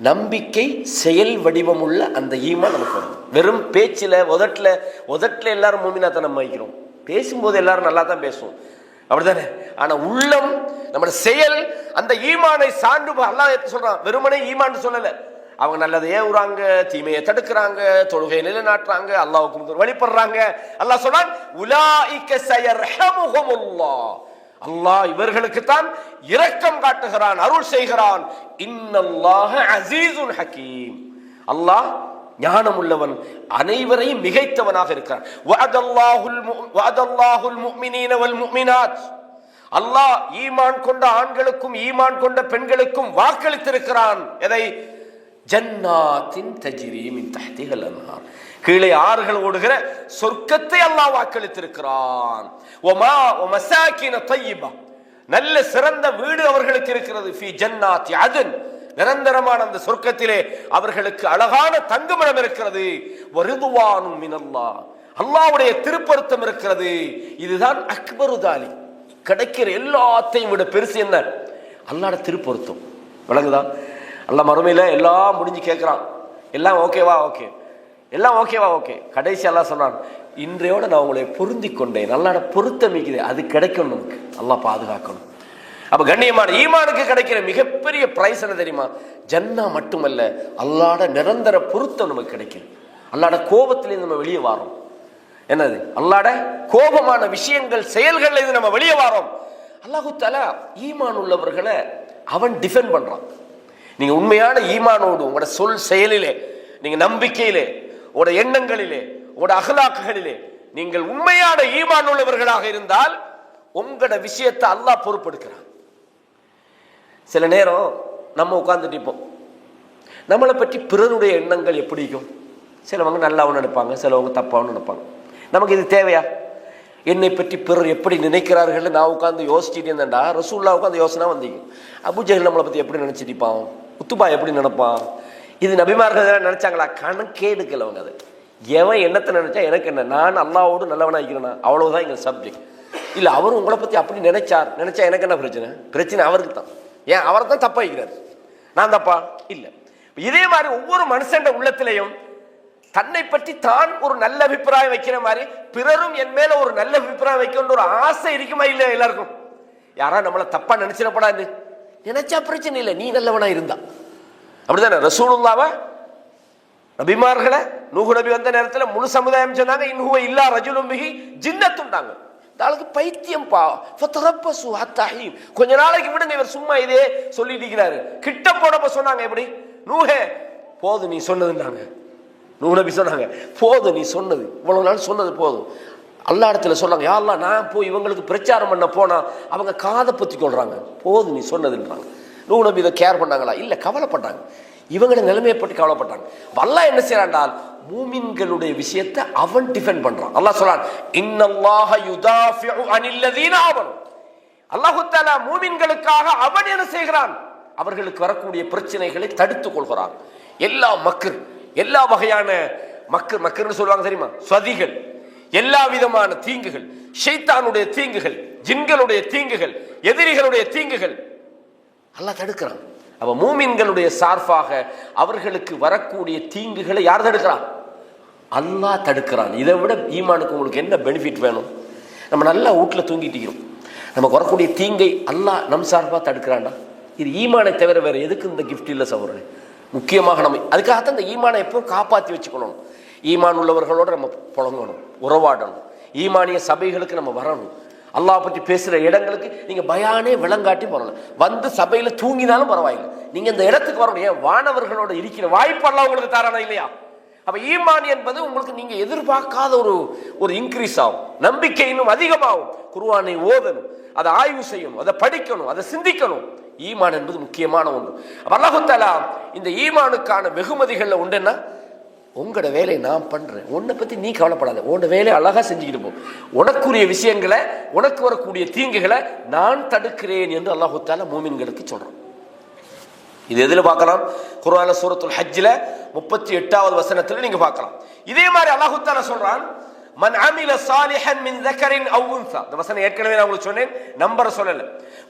நம்பிக்கை செயல் வடிவம் உள்ள அந்த ஈமான் நமக்கு வரும். வெறும் பேச்சில் உதட்டில் எல்லாரும் மூமினாத்தை நம்ம வைக்கிறோம், பேசும்போது எல்லாரும் நல்லா தான் பேசுவோம், அப்படித்தானே? ஆனா உள்ளம், நம்மளோட செயல் அந்த ஈமானை சான்று. அல்லாஹ் சொல்றான், வெறுமனே ஈமான் சொல்லல, அவங்க நல்லதை ஏவுறாங்க, தீமையை தடுக்கிறாங்க, தொழுகையை நிலைநாட்டுறாங்க, அல்லாஹ்வுக்கு வழிபடுறாங்க. அல்லாஹ் சொல்றான், உலாயிக ஸயர்ஹமுஹுமுல்லாஹ், அல்லாஹ் இவர்களுக்கு தான் இரக்கம் காட்டுகிறான், அருள் செய்கிறான். இன்னல்லாஹ அஸீஸுன் ஹகீம், அல்லாஹ் ஞானம் உள்ளவன், அனைவரையும் மிகைத்தவனாக இருக்கிறான். வஅதல்லாஹுல் முஃமினீன வல் முஃமினாத், அல்லாஹ் ஈமான் கொண்ட ஆண்களுக்கும் ஈமான் கொண்ட பெண்களுக்கும் வாக்களித்திருக்கிறான். எதை? ஜன்னாத்தின் தஜ்ரி மின் தஹ்திஹல் அன்ஹார், கீழே ஆறுகள் ஓடுகிற சொர்க்கத்தை அல்லாஹ் வாக்களித்திருக்கிறான். வமா வமசாகின தய்யிபா, நல்ல சிறந்த வீடு அவர்களுக்கு இருக்கிறது. ஃபீ ஜன்னாத்தி அத்ன், நிரந்தரமான அந்த சொர்க்கத்திலே அவர்களுக்கு அழகான தங்குமிடம் இருக்கிறது. வரிதுவானும் மினல்லாஹ், அல்லாஹ்வுடைய திருப்பொருத்தம் இருக்கிறது. இதுதான் அக்பரு தாலி, கிடைக்கிற எல்லாத்தையும் விட பெருசு என்ன? அல்லாஹ்வுடைய திருப்பொருத்தம். விளங்குதா? அல்லாஹ் மறுமையில எல்லாம் முடிஞ்சு கேட்கிறான், எல்லாம் ஓகேவா? ஓகே, எல்லாம் ஓகேவா? ஓகே. கடைசி அல்லாஹ் சொன்னான், இன்றையோட நான் உங்களை பொருந்தி கொண்டேன். அல்லாஹ்வுடைய பொருத்தம் இருக்குது, அது கிடைக்கணும் நமக்கு, அல்லாஹ் பாதுகாக்கணும். அப்ப கண்ணியமான ஈமானுக்கு கிடைக்கிற மிகப்பெரிய பிரைஸ் என்ன தெரியுமா? ஜன்னா மட்டுமல்ல, அல்லாஹ்வுடைய நிரந்தர பொருத்தம் நமக்கு கிடைக்கும். அல்லாஹ்வுடைய கோபத்திலிருந்து நம்ம வெளியே வாரோம். என்னது? அல்லாஹ்வுடைய கோபமான விஷயங்கள் செயல்கள்ல இருந்து நம்ம வெளியே வாரோம். அல்லாஹு தஆலா ஈமான் உள்ளவர்களை அவன் டிஃபெண்ட் பண்றான். நீங்க உண்மையான ஈமானோடு உங்களோட சொல் செயலிலே, நீங்க நம்பிக்கையிலே, உங்களோட எண்ணங்களிலே, உங்களோட அகலாக்குகளிலே நீங்கள் உண்மையான ஈமான் உள்ளவர்களாக இருந்தால் உங்களோட விஷயத்தை அல்லாஹ் பொறுப்பெடுக்கிறான். சில நேரம் நம்ம உட்கார்ந்துட்டு இருப்போம், நம்மளை பற்றி பிறருடைய எண்ணங்கள் எப்படி இருக்கும்? சிலவங்க நல்லாவும் நினைப்பாங்க, சிலவங்க தப்பாவும் நினைப்பாங்க. நமக்கு இது தேவையா? என்னை பற்றி பிறர் எப்படி நினைக்கிறார்கள் நான் உட்காந்து யோசிச்சுட்டு இருந்தேன்டா. ரசூலுல்லாஹ் உட்காந்து யோசனை வந்தீங்க, அபூஜஹல் நம்மளை பற்றி எப்படி நினைச்சிட்டு இருப்பான், உத்துபா எப்படி நினைப்பான், இது நபிமார்கள் நினைச்சாங்களா? கணக்கே எடுக்கல அவங்க. அது எவன் என்னத்தை நினைச்சா எனக்கு என்ன, நான் அல்லாஹ்வோடு நல்லவனா இருக்கிறேனா, அவ்வளவுதான் எங்க சப்ஜெக்ட். இல்ல அவரும் உங்களை பத்தி அப்படி நினைச்சா எனக்கு என்ன பிரச்சனை? பிரச்சனை அவருக்கு தான். ஏன் அவரை தான் தப்பா இருக்கிறார், நான் தப்பா இல்ல. இதே மாதிரி ஒவ்வொரு மனுஷன் உள்ளத்திலையும் தன்னை பற்றி தான் ஒரு நல்ல அபிப்பிராயம் வைக்கிற மாதிரி பிறரும் என் மேல ஒரு நல்ல அபிப்பிராயம் வைக்கணும்னு ஒரு ஆசை இருக்குமா? இல்ல எல்லாருக்கும். யாரா நம்மளை தப்பா நினைச்சிடப்படாது நினைச்சா பிரச்சனை இல்லை, நீ நல்லவனா இருந்தா. அப்படிதானே? ரசூலுல்லாஹ்வை நபிமார்களை நூஹ் நபி வந்த நேரத்தில் முழு சமுதாயம் சொன்னாங்க, இன்ஹுவ இல்லா ரஜுலும் பிஹி ஜின்னத்துண்டாங்க. தாளுக்கு பைத்தியம் பா ஃபதரப்பசு ஹத்தஹீம், கொஞ்ச நாளைக்கு விடுங்க, இவர் சும்மா இதே சொல்லிட்டு இருக்கிறாரு. கிட்ட போனப்ப சொன்னாங்க, எப்படி? நூஹே போதும் நீ சொன்னதுன்னாங்க. நூஹ் நபி சொன்னாங்க, போதும் நீ சொன்னது, இவ்வளவு நாள் சொன்னது போதும். அல்லாஹ் இடத்துல சொன்னாங்க, யா அல்லாஹ் நான் போய் இவங்களுக்கு பிரச்சாரம் பண்ண போனா அவங்க காதை பத்தி கொள்றாங்க, போதும் நீ சொன்னதுன்றாங்க. நூஹ் நபி இதை கேர் பண்ணாங்களா? இல்ல, கவலைப்பட்டாங்க. இவங்களோட நிலைமையை பற்றி கவலைப்பட்டாங்க. அல்லாஹ் என்ன செய்யறான்? மூமின்களுடைய விஷயத்தை அவன் டிஃபெண்ட் பண்றான். அல்லாஹ் சொல்றான், இன்னல்லாஹ யுதாஃபிஉ அனில்லதீன ஆமனு, அல்லாஹ் தஆலா மூமின்களுக்காக அவன் என்ன செய்கிறான்? அவர்களுக்கு வரக்கூடிய பிரச்சனைகளை தடுத்துக் கொள்கிறான். எல்லா மக்கள், எல்லா வகையான மக்கள்னு சொல்லுவாங்க தெரியுமா, சதிகள், எல்லா விதமான தீங்குகள், ஷைத்தானுடைய தீங்குகள், ஜின்களுடைய தீங்குகள், எதிரிகளுடைய தீங்குகள் அல்லாஹ் தடுக்கிறான். அப்ப மூமின்களுடைய சார்பாக அவர்களுக்கு வரக்கூடிய தீங்குகளை யார் தடுக்கிறான்? அல்லாஹ் தடுக்கிறான். இதை விட ஈமானுக்கு உங்களுக்கு என்ன பெனிஃபிட் வேணும்? நம்ம நல்லா வீட்டில் தூங்கிட்டு இருக்கிறோம், நமக்கு வரக்கூடிய தீங்கை அல்லாஹ் நம் சார்பாக தடுக்கிறான்டா. இது ஈமானை தவிர வேற எதுக்கு இந்த கிஃப்ட் இல்லை சகோதரனே. முக்கியமாக நம்ம அதுக்காகத்தான் இந்த ஈமானை எப்பவும் காப்பாற்றி வச்சுக்கணும். ஈமான் உள்ளவர்களோடு நம்ம புழங்கணும், உறவாடணும், ஈமானிய சபைகளுக்கு நம்ம வரணும். அல்லாஹ் பற்றி பேசுகிற இடங்களுக்கு நீங்கள் பயானே விளங்காட்டி வரல, வந்து சபையில் தூங்கினாலும் பரவாயில்லை, நீங்கள் இந்த இடத்துக்கு வரணும். ஏன் வானவர்களோட இருக்கிற வாய்ப்பு அல்லாஹ் உங்களுக்கு தாரானா இல்லையா? அப்ப ஈமான் என்பது உங்களுக்கு நீங்க எதிர்பார்க்காத ஒரு இன்க்ரீஸ் ஆகும், நம்பிக்கை இன்னும் அதிகமாகும். குர்ஆனை ஓதணும், அதை ஆய்வு செய்யணும், அதை படிக்கணும், அதை சிந்திக்கணும். ஈமான் என்பது முக்கியமான ஒன்று. அப்ப அல்லாஹ் தஆலா இந்த ஈமானுக்கான வெகுமதிகள்ல உண்டுன்னா, உங்களோட வேலையை நான் பண்றேன், உன்னை பத்தி நீ கவலைப்படாத, உன்னோட வேலையை அழகா செஞ்சுக்கிட்டு போ, உனக்குரிய விஷயங்களை, உனக்கு வரக்கூடிய தீங்குகளை நான் தடுக்கிறேன் என்று அல்லாஹ் தஆலா மூமின்களுக்கு சொல்றான். இது எதுல பார்க்கலாம்? குர்ஆன்ல சூரத்துல் ஹஜ்ல 38வது வசனத்துல நீங்க பார்க்கலாம். இதே மாதிரி அல்லாஹ் தஆலா சொல்றான், மன் அமில சாலிஹன் மின் ذكرٍ أو أنثى. இந்த வசனம் ஏற்கனவே நான் உங்களுக்கு சொன்னேன், நம்பர் சொல்லல.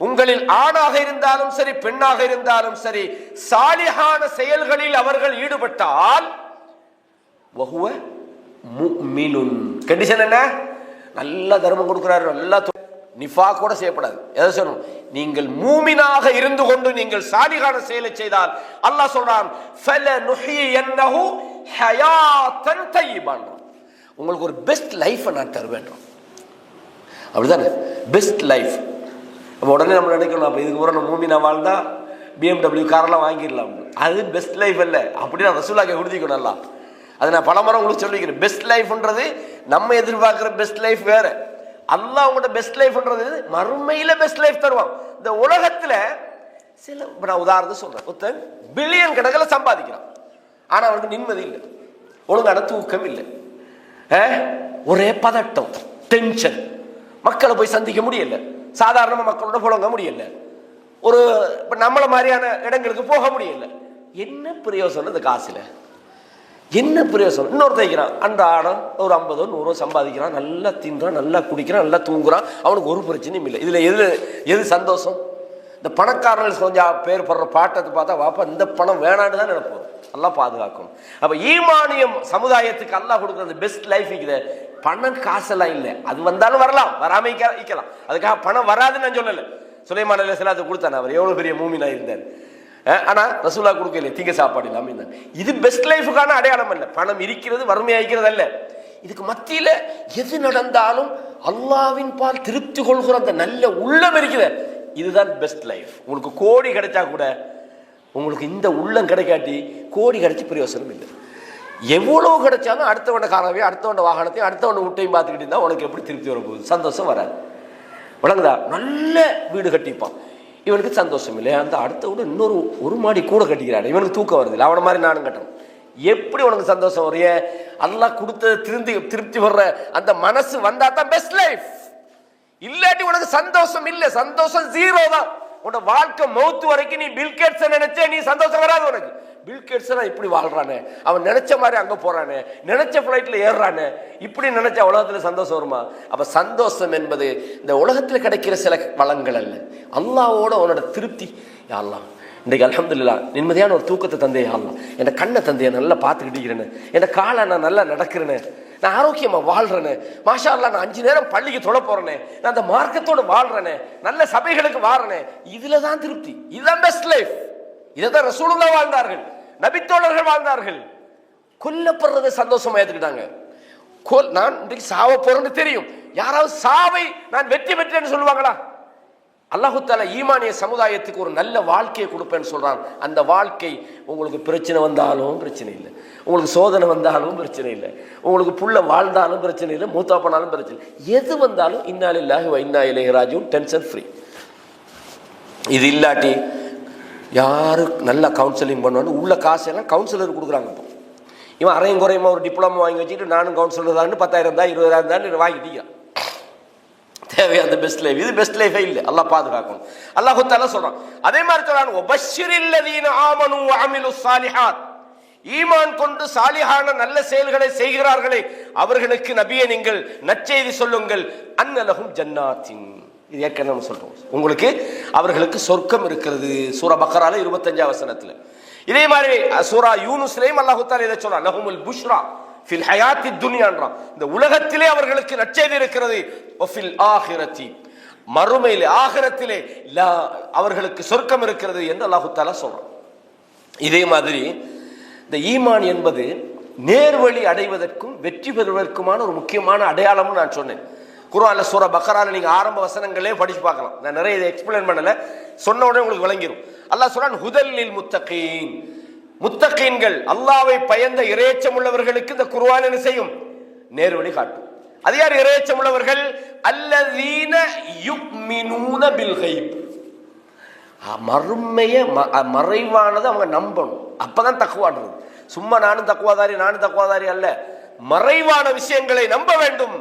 உங்களில் ஆணாக இருந்தாலும் சரி பெண்ணாக இருந்தாலும் சரி சாலிஹான செயல்களில் அவர்கள் ஈடுபட்டால் வஹுவ முஃமினுன். கண்டிஷன் என்ன? நல்ல தர்மம் கொடுக்கிறாரு, நல்ல நிஃபாக் கூட செய்யப்படாது. எதை சொல்லணும்? நீங்கள் மூமினாக இருந்து கொண்டு நீங்கள் சாலிஹான செயலை செய்தால் அல்லாஹ் சொல்றான், ஃபலனுஹியன்னஹு ஹயாத்தன் தய்யிபான். உங்களுக்கு ஒரு பெஸ்ட் லைஃப் நான் தருவேன். அப்படிதானே? Best life. உடனே நம்ம நினைக்கணும், அப்ப இதுக்கு ஒரு மூமினா வாழ்ந்தா BMW காரெல்லாம் வாங்கிடலாம். அது பெஸ்ட் லைஃப் அல்ல. அப்படின்னு ரசூலுல்லாஹ் உறுதிக்கணும். நல்லா அதை நான் பலமுறை உங்களுக்கு சொல்லிக்கிறேன். பெஸ்ட் லைஃப்ன்றது நம்ம எதிர்பார்க்கிற பெஸ்ட் லைஃப் வேற. அல்லாஹ் உங்களோட பெஸ்ட் லைஃப்ன்றது மறுமையில பெஸ்ட் லைஃப் தருவான். இந்த உலகத்துல சில, நான் உதாரணத்துக்கு சொல்றேன், ஒருத்தன் பில்லியன் கணக்கில் சம்பாதிக்கிறான், ஆனா அவனுக்கு நிம்மதி இல்லை, ஒழுங்கான தூக்கம் இல்லை, ஒரே பதட்டம், டென்ஷன், மக்களை போய் சந்திக்க முடியல, சாதாரண மக்களோட புழங்க முடியல, ஒரு நம்மள மாதிரியான இடங்களுக்கு போக முடியல. என்ன பிரயோசனம் இந்த காசுல? என்ன பிரயோசனம்? இன்னொருத்த வைக்கிறான், அன்றாடம் ஒரு 50 100 சம்பாதிக்கிறான், நல்லா தின்றான், நல்லா குடிக்கிறான், நல்லா தூங்குறான், அவனுக்கு ஒரு பிரச்சனையும் இல்லை. இதுல எது சந்தோஷம்? இந்த பணக்காரர்கள் கொஞ்சம் பேர் படுற பாட்டத்தை பார்த்தா வாப்பா இந்த பணம் வேணான்னு தான் நினைப்போம். அல்லாஹ் பாதுகாக்கும். அப்ப ஈமானியம் சமுதாயத்துக்கு அல்லாஹ் கொடுக்குற பெஸ்ட் லைஃப் இருக்குது. பணம் காசெல்லாம் இல்லை, அது வந்தாலும் வரலாம், வராம இருக்கலாம். அதுக்காக பணம் வராதுன்னு நான் சொல்லல. சுலைமான் அலைஹிஸ்ஸலாத்து கொடுத்தானே, அவர் எவ்வளவு பெரிய மூமினா இருந்தார். ஆனா ரசூலுல்லாஹ் கொடுக்கல, திங்க சாப்பாடு இல்லாம இருந்தார். இது பெஸ்ட் லைஃபுக்கான அடையாளம் அல்ல. பணம் இருக்கிறது வறுமையாகிறது அல்ல. இதுக்கு மத்தியில எது நடந்தாலும் அல்லாஹ்வின் பால் திருப்தி கொள்கிற அந்த நல்ல உள்ளம் இருக்குது, இதுதான் பெஸ்ட் லைஃப். உங்களுக்கு கோடி கிடைச்சா கூட உங்களுக்கு இந்த உள்ளம் கிடைக்காட்டி கோடி கிடைச்சி பிரயோசனம் இல்லை. எவ்வளவு கிடைச்சாலும் அடுத்தவண்ட காரவையும் அடுத்தவண்ட வாகனத்தையும் அடுத்தவண்ட வீட்டையும் பார்த்துக்கிட்டு இருந்தா உனக்கு எப்படி திருப்தி வரப்போகுது? சந்தோஷம் வராது. வழங்குதா? நல்ல வீடு கட்டிப்பான், இவனுக்கு சந்தோஷம் இல்லை. அந்த அடுத்த விட இன்னொரு ஒரு மாடி கூட கட்டிக்கிறான், இவனுக்கு தூக்கம் வருது இல்லை, அவனை மாதிரி நானும் கட்டணும். எப்படி உனக்கு சந்தோஷம் வரைய? அல்லாஹ் கொடுத்த திருப்தி வர்ற அந்த மனசு வந்தா தான் பெஸ்ட் லைஃப். இல்லாட்டி உனக்கு சந்தோஷம் இல்லை, சந்தோஷம் ஜீரோ தான். உன்னோட வாழ்க்கை மௌத்து வரைக்கும் நீ பில்கேட்ஸை நினைச்சே நீ சந்தோஷம் வராது உனக்கு. பில்கேட்ஸ் இப்படி வாழ்றானே, அவன் நினைச்ச மாதிரி அங்க போறானே, நினைச்ச பிளைட்ல ஏறானே, இப்படி நினைச்ச உலகத்துல சந்தோஷம் வருமா? அப்ப சந்தோஷம் என்பது இந்த உலகத்துல கிடைக்கிற சில வளங்கள் அல்ல, அல்லாஹ்வோட உன்னோட திருப்தி. யா அல்லாஹ், இன்றைக்கு அல்ஹம்துலில்லாஹ் நிம்மதியான ஒரு தூக்கத்தை தந்தே, யா அல்லாஹ் என் கண்ணை தந்தைய நல்லா பார்த்துக்கிட்டேன், என் காலை நான் நல்லா நடக்கிறேன்னு, நான் ஆரோக்கியமா வாழ்றேன்னு, மாஷா அல்லாஹ் நான் 5 நேரம் பள்ளிக்கு தொழ போறேனே, நான் அந்த மார்க்கத்தோடு வாழ்றேனே, நல்ல சபைகளுக்கு வாழ்றேனே, இதுலதான் திருப்தி. இதுதான் பெஸ்ட் லைஃப். இதைதான் ரசூலுல்லாஹ் வாழ்ந்தார்கள், நபித்தோழர்கள் வாழ்ந்தார்கள். கொல்லப்படுறதை சந்தோஷமா ஏத்துக்கிட்டாங்க. நான் இன்றைக்கு சாவ போறேன்னு தெரியும், யாராவது சாவை நான் வெற்றி பெற்றேன்னு சொல்லுவாங்களா? அல்லாஹு தஆலா ஈமானிய சமுதாயத்துக்கு ஒரு நல்ல வாழ்க்கையை கொடுப்பேன்னு சொல்றான். அந்த வாழ்க்கை உங்களுக்கு பிரச்சனை வந்தாலும் பிரச்சனை இல்லை, உங்களுக்கு சோதனை வந்தாலும் பிரச்சனை இல்லை, உங்களுக்கு புள்ள வாழ்ந்தாலும் பிரச்சனை இல்லை, மூத்தா போனாலும் பிரச்சனை இல்லை, எது வந்தாலும் இன்னா லில்லாஹி வ இன்னா இலைஹி ராஜிஊன், டென்ஷன் ஃப்ரீ. இது இல்லாட்டி யாரு நல்லா கவுன்சிலிங் பண்ணுவான்னு உள்ள காசெல்லாம் கவுன்சிலர் கொடுக்குறாங்க. இப்போ இவன் அரையும் குறையுமா ஒரு டிப்ளமோ வாங்கி வச்சுட்டு நானும் கவுன்சிலர் தான் 10,000 தான் 20,000 தான் வாங்கிட்டீங்க. தேவையான பெஸ்ட் லைஃப் இது பெஸ்ட் லைஃபே இல்லை. அல்லாஹ் பாதுகாக்கணும். அல்லாஹ் தஆலா சொல்றான். அதே மாதிரி சொல்றான், வபஷ்ஷிரில் லதீன ஆமனூ வ அமிலுஸ் ஸாலிஹாத், ஈமான் கொண்டு சாலிஹான நல்ல செயல்களை செய்கிறார்களே அவர்களுக்கு நபியே நீங்கள் நற்செய்தி சொல்லுங்கள், அன்னலஹும் ஜன்னாத்தின். இது ஏற்கனவே நம்ம சொல்றோம், உங்களுக்கு அவர்களுக்கு சொர்க்கம் இருக்கிறது. சூரா பக்ரால 25ஆம் வசனத்துல. இதே மாதிரி சூரா யூனுஸ்லயும் அல்லாஹ் தஆலா இதை சொல்றான், லஹுமுல் புஷ்ரா ஃபில் ஹயாத்தி துன்யான்றான். இந்த உலகத்திலே அவர்களுக்கு நற்செய்தி இருக்கிறது, வஃபில் ஆகிரத்தி, மறுமையிலே ஆகிரத்திலே அவர்களுக்கு சொர்க்கம் இருக்கிறது என்று அல்லாஹ் தஆலா சொல்றான். இதே மாதிரி இந்த ஈமான் என்பது நேர்வழி அடைவதற்கும் வெற்றி பெறுவதற்குமான ஒரு முக்கியமான அடையாளம்னு நான் சொன்னேன். குர்ஆன்ல சூரா பக்ரால நீங்க ஆரம்ப வசனங்களே படிச்சு பார்க்கலாம். நான் நிறைய இதை எக்ஸ்பிளைன் பண்ணல, சொன்ன உடனே உங்களுக்கு விளங்கிரும். அல்லாஹ் சொல்றான், ஹுதல் லில் முத்தகீன், முத்தகீன்கள், அல்லாஹ்வை பயந்த இறையச்சம் உள்ளவர்களுக்கு இந்த குர்ஆன் என்ன செய்யும்? நேர்வழி காட்டும். அது யார் இறையச்சம் உள்ளவர்கள்? அல்லதீன யுக்மினூன பில் கைப். மறுமைய மறைவானது அவங்க நம்பணும். அப்பதான் தக்வான்றது. சும்மா நானும் தக்வாதாரி அல்ல, மறைவான விஷயங்களை நம்ப வேண்டும்.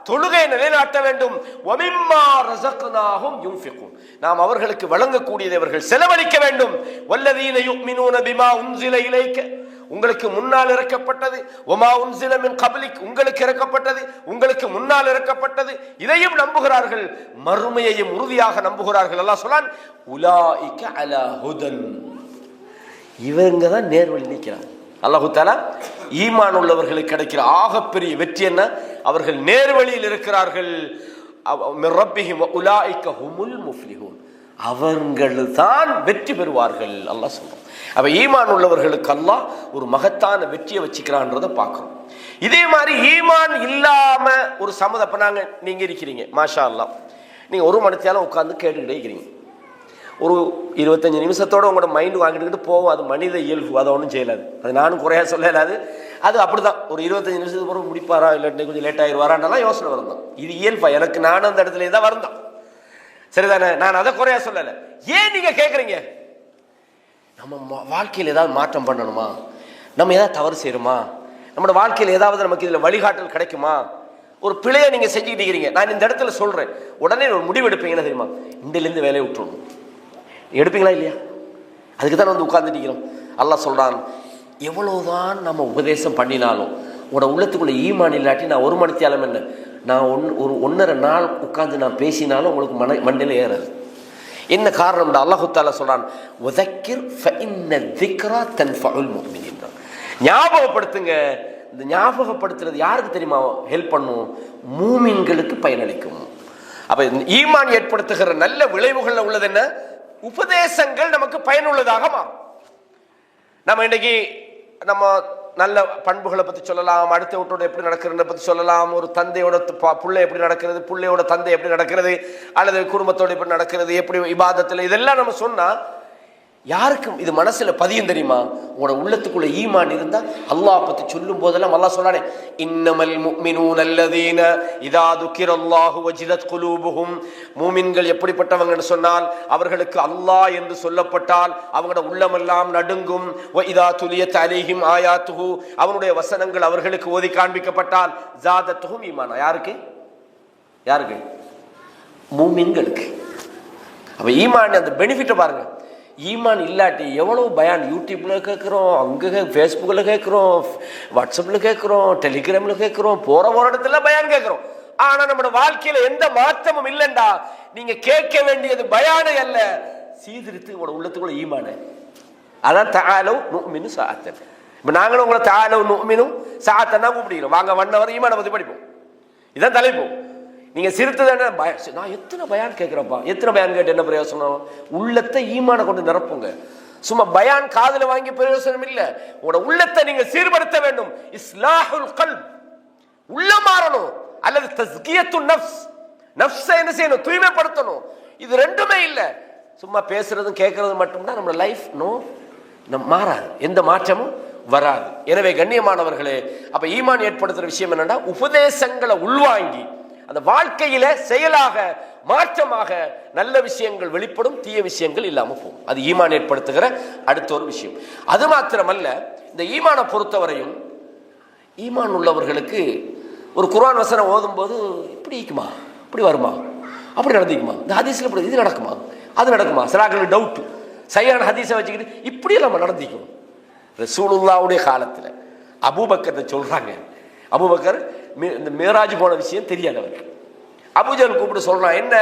தொழுகை நிலைநாட்ட வேண்டும். நாம் அவர்களுக்கு வழங்கக்கூடியதை அவர்கள் செலவழிக்க வேண்டும். வல்லதீன யுக்மினூன பிமா உன்சில இலைக்க, உங்களுக்கு முன்னால் இறக்கப்பட்டது, ஒமா உன்சில மின் கப்லிக், உங்களுக்கு இறக்கப்பட்டது, உங்களுக்கு முன்னால் இறக்கப்பட்டது, இதையும் நம்புகிறார்கள், மறுமையையும் உறுதியாக நம்புகிறார்கள். அல்லாஹ் சொல்றான், உலாயிக அலா ஹுதன், இவங்க தான் நேர்வழி நிற்கிறாங்க. அல்லாஹு தஆலா ஈமான் உள்ளவர்களுக்கு கிடைக்கிற ஆகப்பெரிய வெற்றி என்ன? அவர்கள் நேர்வழியில் இருக்கிறார்கள். அவர்கள் தான் வெற்றி பெறுவார்கள் அல்லாஹ் சொல்றான். அப்ப ஈமான் உள்ளவர்களுக்கு அல்லாஹ் ஒரு மகத்தான வெற்றியை வச்சுக்கிறான்றதை பார்க்கிறோம். இதே மாதிரி ஈமான் இல்லாம ஒரு சமுதாயம், நாங்க நீங்க இருக்கிறீங்க மாஷா அல்லாஹ், நீங்க ஒரு மணித்தியாலும் உட்கார்ந்து கேட்டுக்கிட்டே இருக்கிறீங்க. ஒரு 25 நிமிஷத்தோட உங்களோட மைண்டு வாங்கிட்டு போவோம். அது மனித இயல்பு, அதை ஒன்றும் செய்யலாது. அது நானும் குறையா சொல்லலாது. அது அப்படிதான். ஒரு 25 நிமிஷத்துக்கு பிறகு முடிப்பாரா, இல்லாட்டி கொஞ்சம் லேட் ஆயிடுவாரான்லாம் யோசனை வருந்தான். இது இயல்பா, எனக்கு நானும் அந்த இடத்துல தான் வருந்தான். சரிதானே? நான் அதை குறையா சொல்லலை. ஏன் நீங்க கேட்குறீங்க? நம்ம வாழ்க்கையில் ஏதாவது மாற்றம் பண்ணணுமா? நம்ம ஏதாவது தவறு செய்யணுமா? நம்மளோட வாழ்க்கையில் ஏதாவது நமக்கு இதில் வழிகாட்டல் கிடைக்குமா? ஒரு பிழையை நீங்க செஞ்சுக்கிட்டு இருக்கிறீங்க. நான் இந்த இடத்துல சொல்றேன், உடனே ஒரு முடிவு எடுப்பீங்கன்னா தெரியுமா? இந்திலிருந்து வேலையை விட்டுறணும். எடுப்பீங்களா இல்லையா? அதுக்கு தான் வந்து உட்கார்ந்துட்டு இருக்கிறோம். அல்லாஹ் சொல்றான், எவ்வளவுதான் நம்ம உபதேசம் பண்ணினாலும் உங்களோட உள்ளத்துக்குள்ள ஈமான் இல்லாட்டி நான் ஒரு மணித்தியாலம் என்ன, நான் ஒரு 1.5 நாள் உட்கார்ந்து நான் பேசினாலும் உங்களுக்கு மண்டையில் ஏறாது. என்ன காரணம்? அல்லாஹு தஆலா சொல்றான், வதக்கிர் ஃபஇன்ன திக்ரா தன்ஃபஉல் முஃமினீன். ஞாபகப்படுத்துங்க. இந்த ஞாபகப்படுத்துறது யாருக்கு தெரியுமா ஹெல்ப் பண்ணும்? மூமின்களுக்கு பயனளிக்கும். அப்ப ஈமான் ஏற்படுத்துகிற நல்ல விளைவுகள் உள்ளது என்ன? உபதேசங்கள் நமக்கு பயனுள்ளதாக மாறும். நம்ம இன்னைக்கு நம்ம நல்ல பண்புகளை பத்தி சொல்லலாம், அடுத்த வீட்டோட எப்படி நடக்கிறத பத்தி சொல்லலாம், ஒரு தந்தையோட புள்ளை எப்படி நடக்கிறது, புள்ளையோட தந்தை எப்படி நடக்கிறது, அல்லது குடும்பத்தோட எப்படி நடக்கிறது, எப்படி இபாதத்தில், இதெல்லாம் நம்ம சொன்னா யாருக்கும் இது மனசுல பதியும் தெரியுமா? உங்களோட உள்ளத்துக்குள்ள ஈமான் இருந்தா அல்லாஹ் பத்தி சொல்லும் போதெல்லாம் அல்லாஹ் சொல்றானே, இன்னமல் முஃமினூன அல்லதீன இதா துக்கிரல்லாஹு வஜிலத் குலூபுஹும். மூமின்கள் எப்படிப்பட்டவங்கன்னு சொன்னால், அவர்களுக்கு அல்லாஹ் என்று சொல்லப்பட்டால் அவங்களோட உள்ளமெல்லாம் நடுங்கும். வ இதா துலியத் அலைஹிம் ஆயாத்துஹு, அவனுடைய வசனங்கள் அவர்களுக்கு ஓதி காண்பிக்கப்பட்டால் ஜாதத்துஹும் ஈமானா. யாருக்கு? யாருக்கு? மூமின்களுக்கு. அப்ப ஈமான் அந்த பெனிஃபிட்டை பாருங்க. ஈமான் இல்லாட்டி எவ்வளவு பயான் யூடியூப்ல கேட்குறோம், அங்கே ஃபேஸ்புக்கில் கேட்குறோம், வாட்ஸ்அப்பில் கேட்குறோம், டெலிகிராமில் கேட்குறோம், போற இடத்துல பயான் கேட்குறோம். ஆனா நம்மளோட வாழ்க்கையில எந்த மாற்றமும் இல்லைண்டா, நீங்க கேட்க வேண்டியது பயானை அல்ல, சீர்திருத்து உங்களோட உள்ளத்துக்குள்ள ஈமானு. அதான் தஆலவ் நுஅ்மினு ஸாஅத்தன். இப்போ நாங்களும் உங்களை தஆலவ் நுஅ்மினு ஸாஅத்தன்னா கூப்பிடுகிறோம். வாங்க 1 hour ஈமானை பற்றி படிப்போம். இதான் தலைப்பு. நீங்க சிறுத்தது என்ன? நான் எத்தனை பயான் கேட்கிறப்பா, எத்தனை பயான் கேட்டு என்ன பிரயோசனம்? உள்ளத்தை ஈமான கொண்டு நிரப்புங்க. சும்மா பயான் காதுல வாங்கி பிரயோசனம் இல்ல. உங்களோட உள்ளத்தை நீங்க சீர்படுத்த வேண்டும். இஸ்லாஹுல் கல்ப், உள்ள மாறணும். அல்லது தஸ்கியத்துன் நஃப்ஸ், நஃப்ஸை என்ன செய்யணும்? தூய்மைப்படுத்தணும். இது ரெண்டுமே இல்ல. சும்மா பேசுறதும் கேட்கறதும் மட்டும்தான் நம்ம லைஃப் மாறாது, எந்த மாற்றமும் வராது. எனவே கண்ணியமானவர்களே, அப்ப ஈமான் ஏற்படுத்துற விஷயம் என்னன்னா, உபதேசங்களை உள்வாங்கி அந்த வாழ்க்கையில செயலாக மாற்றமாக நல்ல விஷயங்கள் வெளிப்படும், தீய விஷயங்கள் இல்லாம போகும். அது ஈமான் ஏற்படுத்துகிற அடுத்த ஒரு விஷயம். அது மாத்திரமல்ல, இந்த ஈமானை பொறுத்தவரையும் ஈமான் உள்ளவர்களுக்கு ஒரு குர்ஆன் வசனம் ஓதும் போது இப்படி இருக்குமா, இப்படி வருமா, அப்படி நடந்துக்குமா, இந்த ஹதீஸ்ல இப்படி இது நடக்குமா, அது நடக்குமா, சிலாக்களுக்கு டவுட், சரியான ஹதீஸை வச்சுக்கிட்டு இப்படி நம்ம நடந்திக்கும். ரசூலுல்லாஹ்வுடைய காலத்துல அபூபக்கர் சொல்றாங்க, அபூபக்கர் இந்த மேராஜ் போன விஷயம் தெரியாது அவருக்கு. அபூஜல் கூப்பிட்டு சொல்றான், என்ன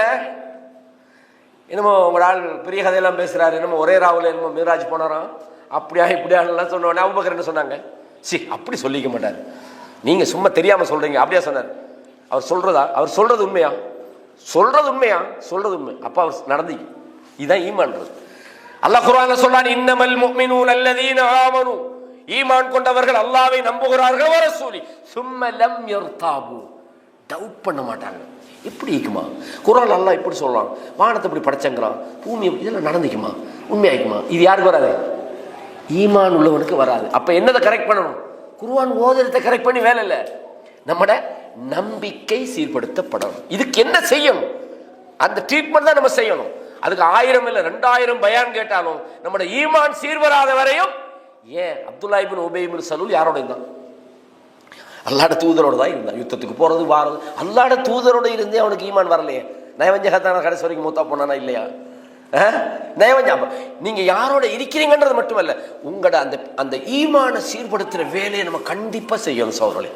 என்னமோ உங்களோட ஆள் பெரிய கதையெல்லாம் பேசுறாரு, என்னமோ ஒரே ராவில் என்னமோ மேராஜ் போனாராம், அப்படியா இப்படியாலாம் சொன்னோடனே அபூபக்கர் என்ன சொன்னாங்க, அப்படி சொல்லிக்க மாட்டாரு, நீங்க சும்மா தெரியாம சொல்றீங்க, அப்படியா சொன்னார். அவர் சொல்றதா, அவர் சொல்றது உண்மையா, சொல்றது உண்மையா, சொல்றது உண்மை, அப்ப அவர் நடந்தீங்க. இதுதான் ஈமான்றது. அல்லாஹ் குர்ஆன்ல சொல்றான், இன்னமல் முஃமினூன அல்லதீன ஆமனு, ஈமான் கொண்டவர்கள் அல்லாஹ்வை நம்புகிறார்கள், வ ரசூலி சும்ம லம் யர்தாபு, டவுட் பண்ண மாட்டாங்க. எப்படி இருக்குமா, குர்ஆன் அல்லாஹ் இப்படி சொல்றான், வானத்தை இப்படி படைச்சங்கறான், பூமி இதெல்லாம் நடந்துக்குமா, உண்மையாக்குமா, இது யாருக்கு வராது? ஈமான் உள்ளவனுக்கு வராது. அப்ப என்னதை கரெக்ட் பண்ணணும்? குர்ஆன் ஓதுறதை கரெக்ட் பண்ணி வேலை இல்லை, நம்மட நம்பிக்கை சீர்படுத்தப்படணும். இதுக்கு என்ன செய்யணும்? அந்த ட்ரீட்மெண்ட் தான் நம்ம செய்யணும். அதுக்கு 1000 இல்லை 2000 பயான் கேட்டாலும் நம்மட ஈமான் சீர்வராத வரையும். ஏன் அப்துல்லா இப்னு உபை இப்னு சலூல் யாரோட இருந்தான்? அல்லாஹ்வுடைய தூதரோட தான் இருந்தான். யுத்தத்துக்கு போறது வாரது அல்லாஹ்வுடைய தூதரோட இருந்தே அவனுக்கு ஈமான் வரலையே. நயவஞ்சகத்தான கடைசி வரைக்கும் மூத்தா போனானா இல்லையா? நயவஞ்சம். நீங்க யாரோட இருக்கிறீங்கன்றது மட்டுமல்ல, உங்களோட அந்த அந்த ஈமான சீர்படுத்துற வேலையை நம்ம கண்டிப்பா செய்யணும் சகோதரர்களே.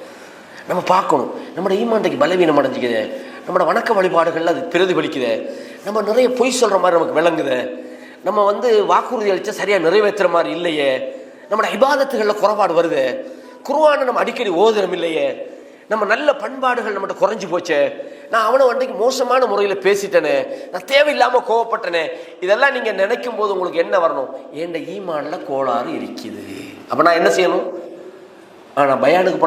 நம்ம பார்க்கணும், நம்மளோட ஈமான்றைக்கு பலவீனம் அடைஞ்சிக்குது, நம்மளோட வணக்க வழிபாடுகள் அது பிரதிபலிக்குது, நம்ம நிறைய பொய் சொல்ற மாதிரி நமக்கு விளங்குது, நம்ம வாக்குறுதி அளிச்சா சரியா நிறைவேற்றுற மாதிரி இல்லையே, நம்மளோட இபாதத்துகளில் குறைபாடு வருது, குர்ஆனை நம்ம அடிக்கடி ஓதுறம் இல்லையே, நம்ம நல்ல பண்பாடுகள் நம்மகிட்ட குறைஞ்சி போச்சே, நான் அவனை அன்றைக்கு மோசமான முறையில் பேசிட்டேனே, நான் தேவையில்லாமல் கோவப்பட்டனே, இதெல்லாம் நீங்கள் நினைக்கும் போது உங்களுக்கு என்ன வரணும்? என் ஈமான்ல கோளாறு இருக்குது. அப்போ நான் என்ன செய்யணும்? நான் பயானுக்கு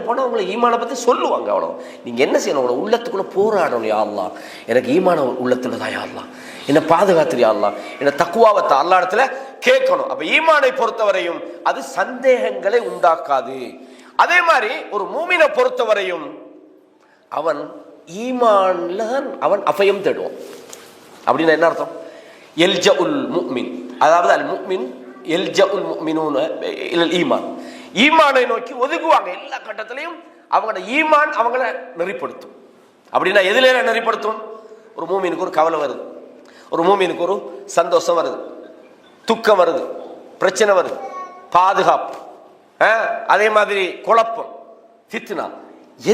போனால் உங்களை ஈமானை பற்றி சொல்லுவாங்க. அவ்வளோ நீங்கள் என்ன செய்யணும்? உங்களை உள்ளத்துக்குள்ளே போராடணும். யா அல்லாஹ், எனக்கு ஈமான உள்ளத்துல தான் யா அல்லாஹ், என்னை பாதுகாத்து யா அல்லாஹ், என்னை தக்குவாவத்தை அல்லா இடத்துல கேட்கணும். அப்போ ஈமானை பொறுத்தவரையும் அது சந்தேகங்களை உண்டாக்காது. அதே மாதிரி ஒரு மூமினை பொறுத்தவரையும் அவன் ஈமான்ல அவன் அபயம் தேடுவான். அப்படின்னா என்ன அர்த்தம்? எல்ஜஉல் முஃமின், அதாவது அல் முஃமின் எல்ஜஉல் முஃமினூன இலல் ஈமான், ஈமானை நோக்கி ஒதுக்குவாங்க. எல்லா கட்டத்திலையும் அவங்களோட ஈமான் அவங்கள நெறிப்படுத்தும். அப்படின்னா எதுல நெறிப்படுத்தும்? ஒரு மூமினுக்கு ஒரு கவலை வருது, ஒரு மூமினுக்கு ஒரு சந்தோஷம் வருது, துக்கம் வருது, பிரச்சனை வருது, பாதுகாப்பு, அதே மாதிரி குழப்பம், ஃபித்னா,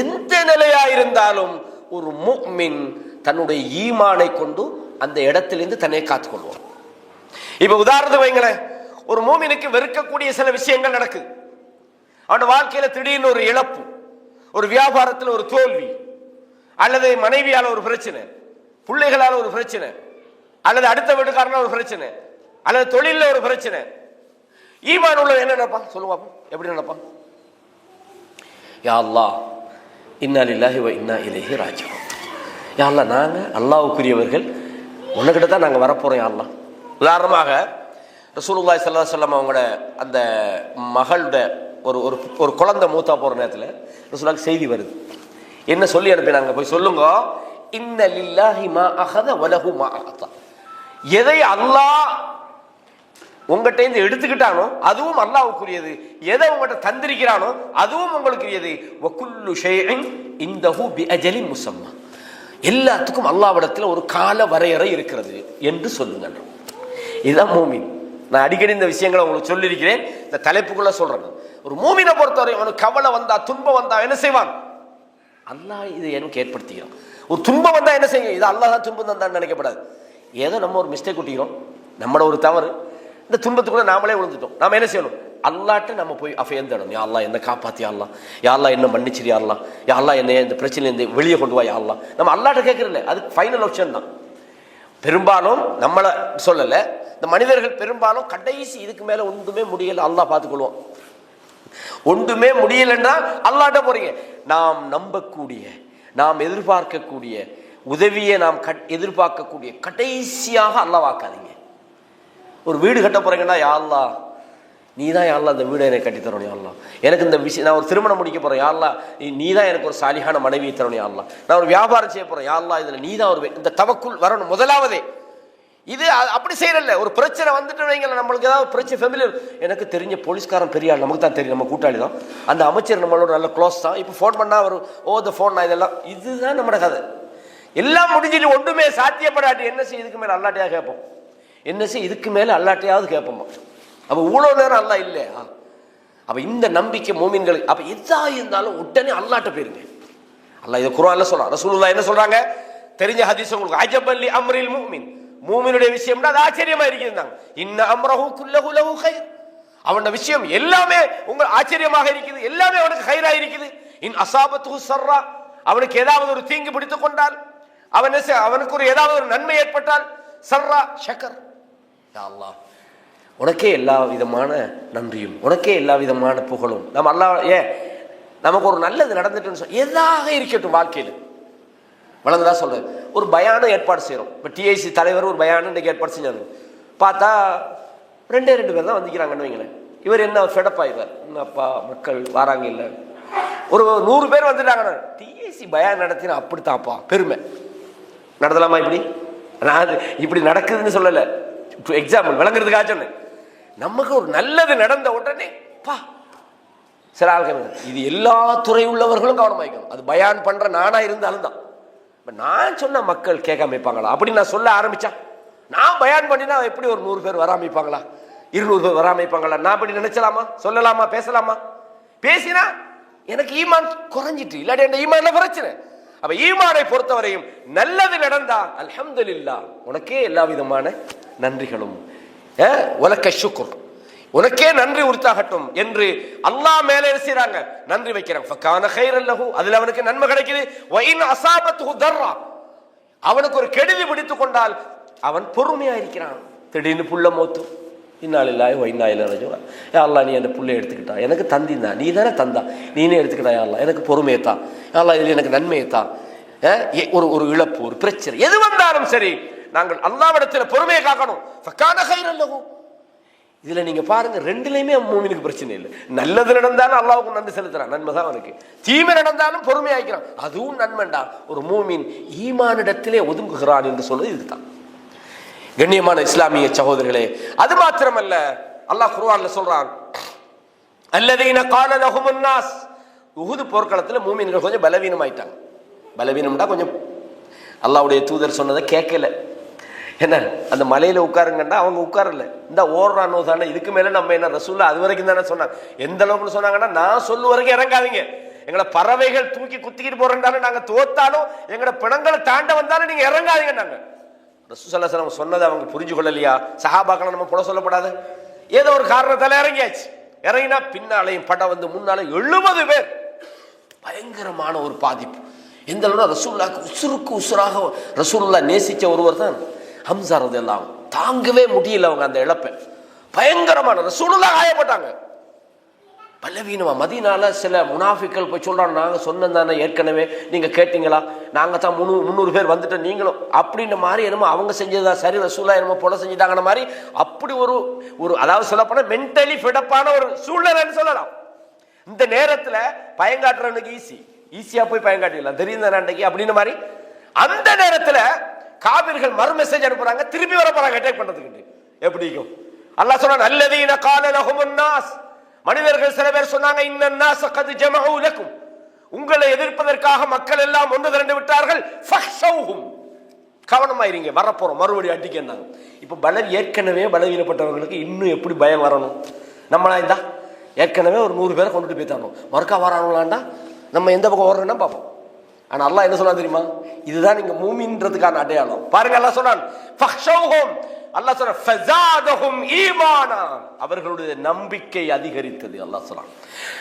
எந்த நிலையா இருந்தாலும் ஒரு முஃமின் தன்னுடைய ஈமானை கொண்டு அந்த இடத்திலிருந்து தன்னை காத்துக்கொள்வான். இப்ப உதாரணத்துக்கு வைங்களேன், ஒரு மூமினுக்கு வெறுக்கக்கூடிய சில விஷயங்கள் நடக்குது. அவன் வாழ்க்கையில திடீர்னு ஒரு இழப்பு, ஒரு வியாபாரத்தில் ஒரு தோல்வி, அல்லது மனைவியால ஒரு பிரச்சனை, பிள்ளைகளால ஒரு பிரச்சனை, அல்லது அடுத்த வீட்டுக்காரனால ஒரு பிரச்சனை, அல்லது தொழில ஒரு பிரச்சனை. ஈமான் உள்ள என்ன நினைப்பான்? சொல்லுங்க எப்படி நினைப்பான்? யா அல்லாஹ், இன்னா லில்லாஹி வ இன்னா இலைஹி ராஜிஊன். யா அல்லாஹ், நாங்க அல்லாஹ்வுக்குரியவர்கள், உன்கிட்ட தான் நாங்க வரப்போறோம் யா அல்லாஹ். உதாரணமாக ரசூலுல்லாஹி ஸல்லல்லாஹு அலைஹி வஸல்லம் அவங்களோட அந்த மகளோட ஒரு ஒரு குழந்தை மூத்தா போற நேரத்தில் ரசூலுல்லாஹ்க்கு செய்தி வருது. என்ன சொல்லி அனுப்பினாங்க? போய் சொல்லுங்க, இன்ன லில்லாஹி மா அஹத வ லஹு மா அஅதா. எதை அல்லாஹ் உங்கள்கிட்ட இருந்து எடுத்துக்கிட்டானோ அதுவும் அல்லாஹ்வுக்குரியது, எதை உங்கள்கிட்ட தந்திருக்கிறானோ அதுவும் உங்களுக்குரியது. வகுல்லு ஷைஇன் இன்தஹு பிஅஜலின் முஸம்மா, எல்லாத்துக்கும் அல்லாஹ்விடத்தில் ஒரு கால வரையறை இருக்கிறது என்று சொல்லுங்க. இதுதான் மூமின். நான் அடிக்கடி இந்த விஷயங்களை உங்களுக்கு சொல்லியிருக்கிறேன், இந்த தலைப்புக்குள்ள சொல்றேன். ஒரு மூமினை பொறுத்தவரை அவனுக்கு கவலை வந்தா, துன்பம் வந்தா என்ன செய்வான்? அல்லாஹ் இது எனக்கு ஏற்படுத்திக்கிறோம். ஒரு துன்பம் வந்தா என்ன செய்யும்? இது அல்லாஹ் தான் துன்பம் தந்தான்னு நினைக்கப்படாது. ஏதோ நம்ம ஒரு மிஸ்டேக் விட்டுக்கிறோம், நம்மளோட ஒரு தவறு, இந்த துன்பத்துக்குள்ள நாமளே விழுந்துட்டோம். நாம என்ன செய்யணும்? அல்லாட்ட நம்ம போய் அஃபயம் தேடணும். யா அல்லாஹ் என்ன காப்பாத்தி, யா அல்லாஹ், யா அல்லாஹ் என்ன மன்னிச்சிரு, யா அல்லாஹ், யா அல்லாஹ் என்ன இந்த பிரச்சனையிலேருந்து வெளியே கொண்டு வா யா அல்லாஹ். நம்ம அல்லாட்ட கேட்கறதில்ல, அது ஃபைனல் ஆப்ஷன் தான். பெரும்பாலும் நம்மளை சொல்லலை, இந்த மனிதர்கள் பெரும்பாலும் கடைசி இதுக்கு மேல ஒன்றுமே முடியல, அல்லாஹ் பார்த்துக்கொள்வோம். ஒன்றுமே முடியலன்னா அல்லாட்ட போறீங்க. நாம் நம்பக்கூடிய, நாம் எதிர்பார்க்கக்கூடிய உதவியை நாம் எதிர்பார்க்கக்கூடிய கடைசியாக அல்லாஹ் வாக்காதீங்க. ஒரு வீடு கட்ட போறீங்கன்னா, யா அல்லாஹ் நீ தான் யா அல்லாஹ் இந்த வீடை எனக்கு கட்டி தரணும் யா அல்லாஹ், எனக்கு இந்த விஷயம், நான் ஒரு திருமணம் முடிக்க போறேன் யா அல்லாஹ் நீ தான் எனக்கு ஒரு சாலிஹான மனைவியை தரணும் யா அல்லாஹ், நான் ஒரு வியாபாரம் செய்ய போறேன் யா அல்லாஹ் இதுல நீ தான் ஒரு, இந்த தவக்குல் வரணும் முதலாவதே. இது அப்படி செய்யறல்ல. ஒரு பிரச்சனை வந்துட்டு வைங்கள, நம்மளுக்கு ஏதாவது பிரச்சனை ஃபெமிலியர், எனக்கு தெரிஞ்ச போலீஸ்காரன் பெரிய ஆள், நமக்கு தான் தெரியும், நம்ம கூட்டாளி தான், அந்த அமைச்சர் நம்மளோட நல்ல க்ளோஸ் தான், இப்போ ஃபோன் பண்ணா ஒரு த ஃபோன் நான் இதெல்லாம், இதுதான் நம்மளோட கதை. எல்லாம் முடிஞ்சிட்டு ஒன்றுமே சாத்தியப்படாட்டி என்ன செய்ய? இதுக்கு மேலே அல்லாட்டையாக கேட்போம். என்ன செய்ய? இதுக்கு மேலே அல்லாட்டையாவது கேட்போமா? அப்போ இவ்வளோ நேரம் அல்லா இல்லையா? அப்போ இந்த நம்பிக்கை மோமின்களுக்கு. அப்போ எதா இருந்தாலும் உடனே அல்லாட்ட போயிருங்க. அல்லாஹ் இதை குர்ஆன்ல சொல்றான். ரசூலுல்லாஹ் என்ன சொல்றாங்க? தெரிஞ்ச ஹதீஸ் உங்களுக்கு, அஜபல்லி அம்ரில் முஃமின், மூமினுடைய விஷயம்னா அது ஆச்சரியமா இருக்குதுங்க. இன்ன அம்ரஹு குல்லஹு லஹு கைர், அவனோட விஷயம் எல்லாமே உங்க ஆச்சரியமாக இருக்குது, எல்லாமே அவனுக்கு கைரா இருக்குது. இன் அஸாபத்துஹு ஸர்ரா, அவனுக்கு ஏதாவது ஒரு தீங்கு பிடித்துக் கொண்டால், அவனுக்கு ஒரு ஏதாவது ஒரு நன்மை ஏற்பட்டால், ஸர்ரா ஷக்கர், யா அல்லாஹ் உனக்கே எல்லா விதமான நன்றியும், உனக்கே எல்லா விதமான புகழும். நம்ம அல்லாஹ் நமக்கு ஒரு நல்லது நடந்துட்டுன்னு சொல்ல, எதாக இருக்கட்டும் வாழ்க்கையில் வளர்ந்துதான் சொல்றேன். ஒரு பயானம் ஏற்பாடு செய்யறோம். இப்போ டிஐசி தலைவர் ஒரு பயானம் இன்றைக்கு ஏற்பாடு செஞ்சாங்க. பார்த்தா 2 பேர் தான் வந்துக்கிறாங்கன்னு வைங்களேன். இவர் என்ன ஃபெடப்பாயிடுவார், அப்பா மக்கள் வராங்க இல்லை. ஒரு 100 பேர் வந்துட்டாங்க, டிஎஸ்சி பயான் நடத்தினா அப்படித்தான்ப்பா பெருமை. நடத்தலாமா இப்படி? நான் இப்படி நடக்குதுன்னு சொல்லலை, எக்ஸாம்பிள் விளங்குறதுக்காக சொன்னேன். நமக்கு ஒரு நல்லது நடந்த உடனே பா சில ஆள்கள், இது எல்லா துறை உள்ளவர்களும் கவனமாக்கணும். அது பயான் பண்ற நானா இருந்தாலும் தான். நான் சொன்ன மக்கள் கேட்காம இருப்பாங்களா? அப்படி நான் சொல்ல ஆரம்பிச்சா, நான் பயான் பண்ணினா எப்படி ஒரு 100 பேர் வராம இருப்பாங்களா, 200 பேர் வராம இருப்பாங்களா? நான் அப்படி நினைச்சலாமா, சொல்லலாமா, பேசலாமா? பேசினா எனக்கு ஈமான் குறைஞ்சிட்டு, இல்லாட்டி என் ஈமான்ல பிரச்சனை. அப்ப ஈமானை பொறுத்தவரையும் நல்லது நடந்தா அல்ஹம்துலில்லாஹ், உனக்கே எல்லா விதமான நன்றிகளும், உலக ஷுக்ர், உனக்கே நன்றி உரித்தாகட்டும் என்று அல்லாஹ் மேலே செய்றாங்க, நன்றி வைக்கிறாங்க. ஃபகான கைரல் லஹு, அதுல அவனுக்கு நன்மை கிடைக்குது. வ இன் அஸாபத்துஹு தர்ரா, அவனுக்கு ஒரு கெடுதி பிடித்து கொண்டால் அவன் பொறுமையா இருக்கிறான். திடீர்னு புள்ள மௌத்து, இன்னாலில்லாஹி வ இன்னா இலைஹி ராஜிஊன். யா அல்லாஹ், நீ அந்த புள்ளைய எடுத்துக்கிட்டா, எனக்கு தந்தினா, நீ தானே தந்தா, நீனே எடுத்துக்கிட்டா. யா அல்லாஹ், எனக்கு பொறுமையத்தான். யா அல்லாஹ், இதில் எனக்கு நன்மையத்தான். ஒரு இழப்பு, ஒரு பிரச்சனை எது வந்தாலும் சரி, நாங்கள் அல்லாஹ்விடத்தில் பொறுமையை காக்கணும். ஃபகான கைரல் லஹு, இதுல நீங்க பாருங்க, ரெண்டுலையுமே மூமினுக்கு பிரச்சனை இல்லை. நல்லது நடந்தாலும் அல்லாஹ்வுக்கு நன்றி செலுத்துறான், நன்மை தான் அவனுக்கு. தீமை நடந்தாலும் பொறுமையாக்கிறான், அதுவும் நன்மைண்டா. ஒரு மூமின் ஈமானிடத்திலே ஒதுங்குகிறான் என்று சொல்றது இதுதான். கண்ணியமான இஸ்லாமிய சகோதரர்களே, அது மாத்திரமல்ல, அல்லாஹ் குர்ஆன்ல சொல்றான், அல்லதீன கால லஹுமுன் நாஸ். உஹுது போர்க்களத்தில் மூமின்கள் கொஞ்சம் பலவீனமாயிட்டாங்க. பலவீனம்டா கொஞ்சம் அல்லாஹ்வுடைய தூதர் சொன்னதை கேட்கல. என்ன, அந்த மலையில உட்காருங்கண்டா அவங்க உட்காரல, இந்த ஓடுறானோ தானே, இதுக்கு மேல நம்ம என்ன, ரசூலுல்லாஹ் அது வரைக்கும் தானே சொன்னாங்க. எந்த அளவுக்கு சொன்னாங்கன்னா, நான் சொல்லு வரைக்கும் இறங்காதீங்க, எங்களை பறவைகள் தூக்கி குத்திக்கிட்டு போறேன்டாலும், நாங்க தோத்தாலும் எங்களை பிணங்களை தாண்ட வந்தாலும் நீங்க இறங்காதீங்க. நாங்க ரசூலுல்லாஹி ஸல்லல்லாஹு அலைஹி வஸல்லம் சொன்னதை அவங்க புரிஞ்சு கொள்ளலையா? சஹாபாக்களை நம்ம புல சொல்லப்படாது, ஏதோ ஒரு காரணத்தால இறங்கியாச்சு. இறங்கினா பின்னாலையும் படம் வந்து முன்னாலே 70 பேர், பயங்கரமான ஒரு பாதிப்பு. எந்த அளவுக்கு ரசூலுல்லாஹ்க்கு உசுருக்கு உசுராக ரசூலுல்லாஹ் நேசிச்ச ஒருவர் தான் ஹம்சா ரலியல்லாஹு அன்ஹு. தாங்கவே முடியல அவங்க அந்த இழப்பை, பயங்கரமான. ரசூலுல்லாஹ் காயப்பட்டாங்க, பலவீனமா. மதீனால சில முனாஃபிக்கள் போய் சொல்றாங்க, நாங்க சொன்னதானே ஏற்கனவே, நீங்க கேட்டீங்களா, நாங்க தான் 300 பேர் வந்துட்டோம், நீங்களும் அப்படின்ற மாதிரி என்னமோ அவங்க செஞ்சதா சரி, ரசூலுல்லாஹ் என்னமோ போல செஞ்சுட்டாங்கன்ற மாதிரி. அப்படி ஒரு அதாவது சொல்லப்போனா மென்டலி ஃபிடப்பான ஒரு சூழ்நிலைன்னு சொல்லலாம். இந்த நேரத்துல பயங்காட்டுறவனுக்கு ஈஸியா போய் பயங்காட்டிடலாம், தெரியும் அன்றைக்கு அப்படின்னு மாதிரி. அந்த நேரத்துல காபிர்கள் மறு மெசேஜ் அனுப்புறாங்க, திருப்பி வர போறாங்க அட்டாக் பண்றதுக்கு. எப்படி இருக்கும்? அல்லாஹ் சொல்றான், அல்லதீன கால லஹுமுன் நாஸ், மனிதர்கள் சில பேர் சொன்னாங்க, இன்னன் நாஸ கத் ஜமஉ லக்கும், உங்களை எதிர்ப்பதற்காக மக்கள் எல்லாம் ஒன்று திரண்டு விட்டார்கள், ஃபக்ஷௌஹும், கவனமாயிருங்க, வரப்போறோம், மறுபடியும் அடிக்கிறாங்க. இப்ப ஏற்கனவே பலவீனப்பட்டவர்களுக்கு இன்னும் எப்படி பயம் வரணும்? நம்மளா இருந்தா ஏற்கனவே ஒரு 100 பேரை கொண்டுட்டு போய்த்தானோ, மறுக்கா வரானுங்களாண்டா நம்ம எந்த பக்கம் ஓடுறோம்னா பார்ப்போம். ஆனா அல்லாஹ் என்ன சொன்னா தெரியுமா? இதுதான் நீங்க மூமின்றதுக்கான அடையாளம். பாருங்க, அல்லாஹ் சொன்னான், ஃபக்ஷௌஹும், அல்லாஹ் சொன்னான், ஃபஸாதஹும் ஈமானா, அவர்களுடைய நம்பிக்கை அதிகரித்தது. அல்லாஹ் சொன்னான்,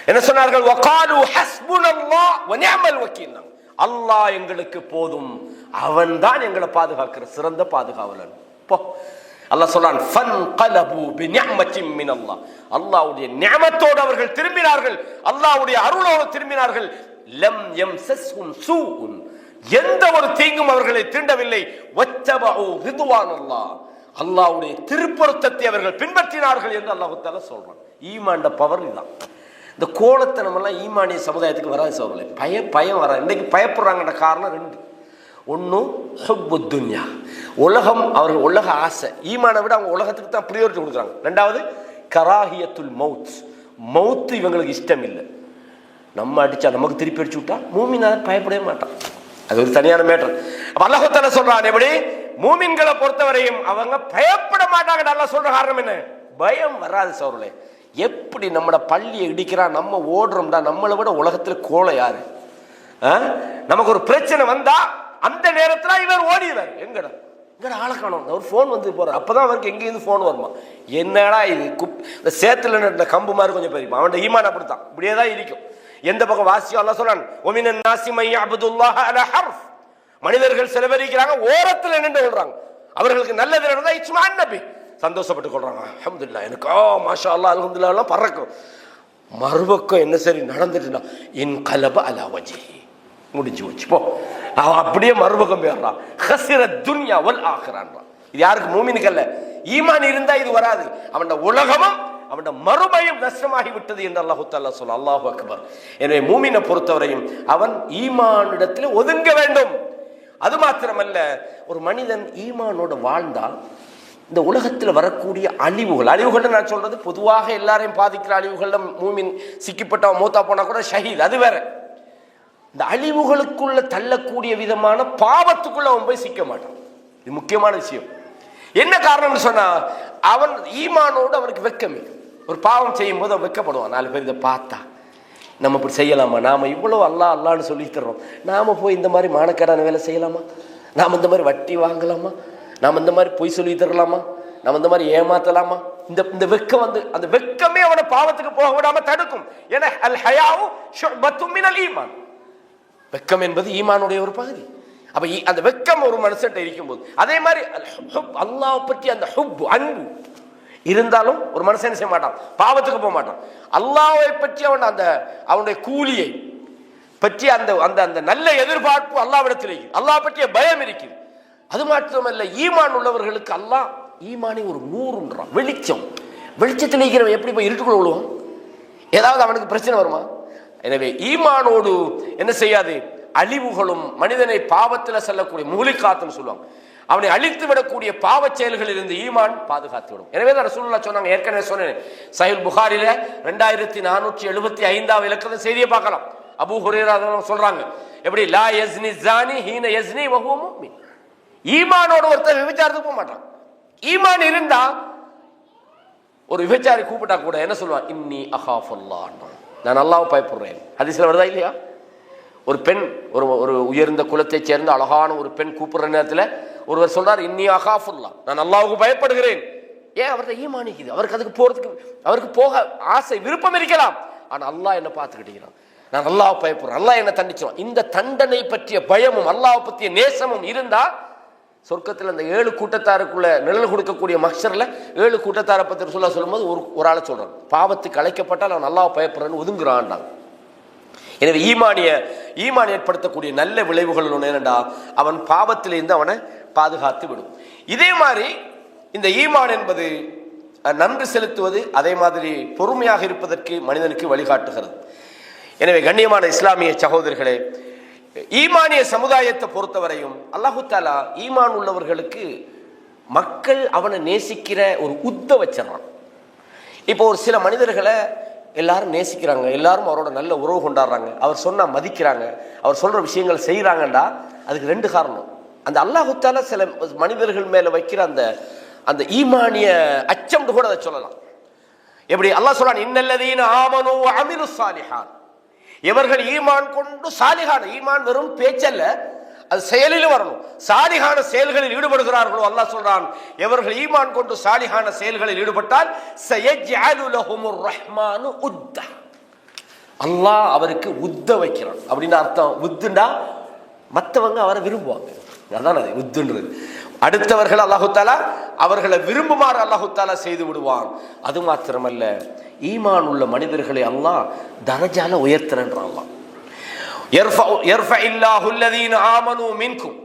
என்ன சொன்னார்கள்? வகாலு ஹஸ்புனல்லாஹ் வ நிஅமல் வக்கீல், அல்லாஹ் எங்களுக்கு போதும், அவன் தான் எங்களை பாதுகாக்கிற சிறந்த பாதுகாவலன். போ, அல்லாஹ் சொல்றான், ஃபன்கலபு பிநிஅமத்தின் மினல்லாஹ், அல்லாஹ்வுடைய நிஅமத்தோடு அவர்கள் திரும்பினார்கள், அல்லாஹ்வுடைய அருளோடு திரும்பினார்கள். லம் யம்சஸ்ஹும் சூஉன், எந்த ஒரு தீங்கும் அவர்களை தீண்டவில்லை. வத்தபஉ ரிதுவானல்லாஹ், அல்லாஹ்வுடைய திருப்பொருத்தத்தை அவர்கள் பின்பற்றினார்கள் என்று அல்லாஹ் தஆலா சொல்றான். ஈமான்ட பவர் இதுதான். இந்த கோலத்தனம் எல்லாம் ஈமானிய சமுதாயத்துக்கு வராது சோழர்களே. பயம் வராது. இன்னைக்கு பயப்படுறாங்கன்ற காரணம் 2. ஒன்னும் ஹுப்பு துன்யா, உலகம், அவர்கள் உலக ஆசை. ஈமானை விட அவங்க உலகத்துக்கு தான் ப்ரியாரிட்டி கொடுக்குறாங்க. 2வது கராஹியத்துல் மவுத், மவுத்து இவங்களுக்கு இஷ்டம் இல்லை. நம்ம அடிச்சா நமக்கு திருப்பி அடிச்சு விட்டா மூமின் பயப்படவே மாட்டான். அது ஒரு தனியான மேட்டர். அப்ப அல்லாஹ் தஆலா சொல்றான், எப்படி மூமின்களை பொறுத்தவரையும் அவங்க பயப்பட மாட்டாங்க. அல்லாஹ் சொல்ற காரணம் என்ன? பயம் வராது சோழர்களே. எப்படி நம்மட பள்ளியை இடிக்கிறான், நம்ம ஓடுறோம்டா, நம்மளை விட உலகத்துல கோலை யாரு? நமக்கு ஒரு பிரச்சனை வந்தா அந்த நேரத்துல இவர் ஓடிடுவார். எங்கடா ஆளை காணும், ஒரு போன் வந்து போற, அப்பதான் அவருக்கு எங்கேயிருந்து போன் வருமா? என்னடா இது, இந்த சேத்துல நட்ட கம்பு மாதிரி கொஞ்சம் பெரியமா. அவன் ஈமான் அப்படித்தான், இப்படியேதான் இருக்கும். எந்த பக்கம் வாசியோ அல்லாஹ் சொல்றான், ஒமினன் நாஸி மை யஅபுதுல்லாஹ அலா ஹர்ஃப், மனிதர்கள் சில பேர் இருக்கிறாங்க ஓரத்துல நின்று கொள்றாங்க, அவர்களுக்கு நல்லது நடந்தா இஸ்மான் நபி சந்தோஷப்பட்டு கொள்றாங்க, அல்ஹம்துலில்லாஹ், எனக்கு மாஷா அல்லாஹ் அல்ஹம்துலில்லாஹ் எல்லாம் பறக்கும். மறுபக்கம் என்ன சரி நடந்துட்டுனா இன் கலப அலா வஜ்ஹி, முடிஞ்சு வச்சு போ, அவன் அப்படியே மறுபக்கம் போயிடுறான். ஹஸிர துன்யா வல் ஆখিরাன். இது யாருக்கு? மூமினுக்கு அல்ல, ஈமான் இருந்தா இது வராது. அவன் உலகமும் அவன் மறுமையும் நஷ்டமாகி விட்டது என்று அல்லாஹு தஆலா சொல்ல. அல்லாஹு அக்பர். எனவே மூமினை பொறுத்தவரையும் அவன் ஈமானிடத்தில் ஒதுங்க வேண்டும். அது மாத்திரமல்ல, ஒரு மனிதன் ஈமானோடு வாழ்ந்தால் இந்த உலகத்தில் வரக்கூடிய அழிவுகள் நான் சொல்றது பொதுவாக எல்லாரையும் பாதிக்கிற அழிவுகள்ல மூமின் சிக்கிப்பட்டவன் மூத்தா போனா கூட ஷஹீத், அது வேற. இந்த அழிவுகளுக்குள்ள தள்ளக்கூடிய விதமான பாவத்துக்குள்ள அவன் போய் சிக்க மாட்டான். இது முக்கியமான விஷயம். என்ன காரணம்னு சொன்னா, அவன் ஈமானோடு அவனுக்கு வெட்கம். ஒரு பாவம் செய்யும் போது அவன் வெட்கப்படுவான். 4 பேர் இதை பார்த்தா நம்ம இப்படி செய்யலாமா, நாம இவ்வளவு அல்லாஹ் அல்லான்னு சொல்லி தர்றோம், நாம போய் இந்த மாதிரி மானக்கேடான வேலை செய்யலாமா, நாம் இந்த மாதிரி வட்டி வாங்கலாமா, நாம் இந்த மாதிரி பொய் சொல்லி தரலாமா, நம்ம இந்த மாதிரி ஏமாத்தலாமா? இந்த வெக்கம் அந்த வெக்கமே அவனை பாவத்துக்கு போக விடாம தடுக்கும். ஏன்னா அல் ஹயாவு ஷுஅபத்தும் மினல் ஈமான், வெக்கம் என்பது ஈமானுடைய ஒரு பகுதி. அப்ப அந்த வெக்கம் ஒரு மனுஷன்ட்ட இருக்கும்போது, அதே மாதிரி அல்லாஹ் பற்றி அந்த ஹுப் அன்பு இருந்தாலும் ஒரு மனுஷன் செய்ய மாட்டான், பாவத்துக்கு போக மாட்டான். அல்லாஹ்வை பற்றி அவனுடைய கூலியை பற்றி அந்த அந்த நல்ல எதிர்பார்ப்பு அல்லாஹ்விடத்தில் இருக்குது, அல்லாஹ் பற்றிய பயம் இருக்குது. அது மாத்திரமல்ல, ஈமான் உள்ளவர்களுக்கு அல்லாஹ் ஈமானை ஒரு நூறுன்றான், வெளிச்சத்தில் இருக்கிறவன் எப்படி போய் இருட்டுக்குள்ள விழுவான்? ஏதாவது அவனுக்கு பிரச்சனை வருமா? எனவே ஈமானோடு என்ன செய்யாது, அழிவுகளும் மனிதனை பாவத்தில் செல்லக்கூடிய முஹ்லிகாத்துன்னு சொல்லுவாங்க, அவனை அழித்து விடக்கூடிய பாவ செயல்களில் இருந்து ஈமான் பாதுகாத்து விடும். எனவே தான் ரசூலுல்லாஹ் சொன்னாங்க, ஏற்கனவே சொன்னேன், சஹீஹ் புகாரில 2475வது இலக்கண செய்தியை பார்க்கலாம். அபூ ஹுரைரா சொல்றாங்க, எப்படி லா யஸ்னி ஸானி ஹீன யஸ்னி வ ஹுவ முஃமின். ஈமானோட ஒருத்தர் விபச்சாரத்துக்கு போக மாட்டான். ஈமான் இருந்தா ஒரு விபச்சாரி கூப்பிட்டா கூட என்ன சொல்லுவான், இன்னி அகாஃபுல்லாஹ், நான் அல்லாஹ்வை பயப்படுறேன். ஹதீஸ்ல வருதா இல்லையா? ஒரு பெண் ஒரு உயர்ந்த குலத்தை சேர்ந்த அழகான ஒரு பெண் கூப்பிடுற நேரத்தில் ஒருவர் சொல்றார், இன்னி அகாஃபுல்லாஹ், நான் அல்லாஹ்வுக்கு பயப்படுகிறேன். ஏன்? அவர்கிட்ட ஈமானிக்குது, அவருக்கு அதுக்கு போறதுக்கு அவருக்கு போக ஆசை விருப்பம் இருக்கலாம். ஆனா அல்லாஹ் என்ன பார்த்துக்கிட்டீங்கிறான், நான் அல்லாஹ்வை பயப்படுறேன், அல்லாஹ் என்ன தண்டிச்சிடும். இந்த தண்டனை பற்றிய பயமும் அல்லாஹ்வை பற்றிய நேசமும் இருந்தா சொர்க்கத்தில் அந்த 7 கூட்டத்தாருக்குள்ள நிழல் கொடுக்கக்கூடிய மஹ்ஷர்ல 7 கூட்டத்தாரை பற்றி ரசூலுல்லாஹ் சொல்லும்போது ஒரு ஆளை சொல்றான், பாவத்துக்கு அழைக்கப்பட்டால் அவன் அல்லாஹ்வை பயப்படுறேன்னு ஒதுங்குறான். எனவே ஈமான் ஏற்படுத்தக்கூடிய நல்ல விளைவுகள் ஒன்று என்னடா, அவன் பாவத்திலிருந்து அவனை பாதுகாத்து விடும். இதே மாதிரி இந்த ஈமான் என்பது நன்றி செலுத்துவது, அதே மாதிரி பொறுமையாக இருப்பதற்கு மனிதனுக்கு வழிகாட்டுகிறது. எனவே கண்ணியமான இஸ்லாமிய சகோதரர்களே, ஈமானிய சமுதாயத்தை பொறுத்தவரையும் அல்லாஹு தஆலா ஈமான் உள்ளவர்களுக்கு மக்கள் அவனை நேசிக்கிற ஒரு உத்த வச்சிடறான். இப்போ ஒரு சில மனிதர்களை எல்லாரும் நேசிக்கிறாங்க, எல்லாரும் அவரோட நல்ல உறவு கொண்டாடுறாங்க, அவர் சொன்னா மதிக்கிறாங்க, அவர் சொல்ற விஷயங்கள் செய்யறாங்கடா. அதுக்கு 2 காரணம். அந்த அல்லாஹு தஆலா சில மனிதர்கள் மேல வைக்கிற அந்த ஈமானிய அச்சம் கூட அதை சொல்லலாம். எப்படி அல்லாஹ் சொல்றான், இன்னல்லதீன ஆமனூ வ அமிலுஸ் ஸாலிஹாத், எவர்கள் ஈமான் கொண்டு சாலிஹான, ஈமான் வெறும் பேச்சல்ல, அது செயலில் வரணும், சாலிஹான செயல்களில் ஈடுபடுகிறார்களோ அல்லாஹ் சொல்றான், எவர்கள் ஈமான் கொண்டு சாலிஹான செயல்களில் ஈடுபட்டால் சயஜ்அலு லஹுமுர் ரஹ்மானு உத்தா, அல்லாஹ் அவருக்கு உத்த வைக்கிறான். அப்படின்னு அர்த்தம். உத்துண்டா மற்றவங்க அவரை விரும்புவாங்க, அதான் அது உத்துன்றது. அடுத்தவர்கள் அல்லாஹு தஆலா அவர்களை விரும்புமாறு அல்லாஹு தஆலா செய்து விடுவான். அது மாத்திரமல்ல, ஈமான் உள்ள மனிதர்களை அல்லாஹ் தரஜால உயர்த்துறான். அல்லாஹ் யர்ஃபஇல்லாஹு அல்லதீன ஆமனூ மின்கும்,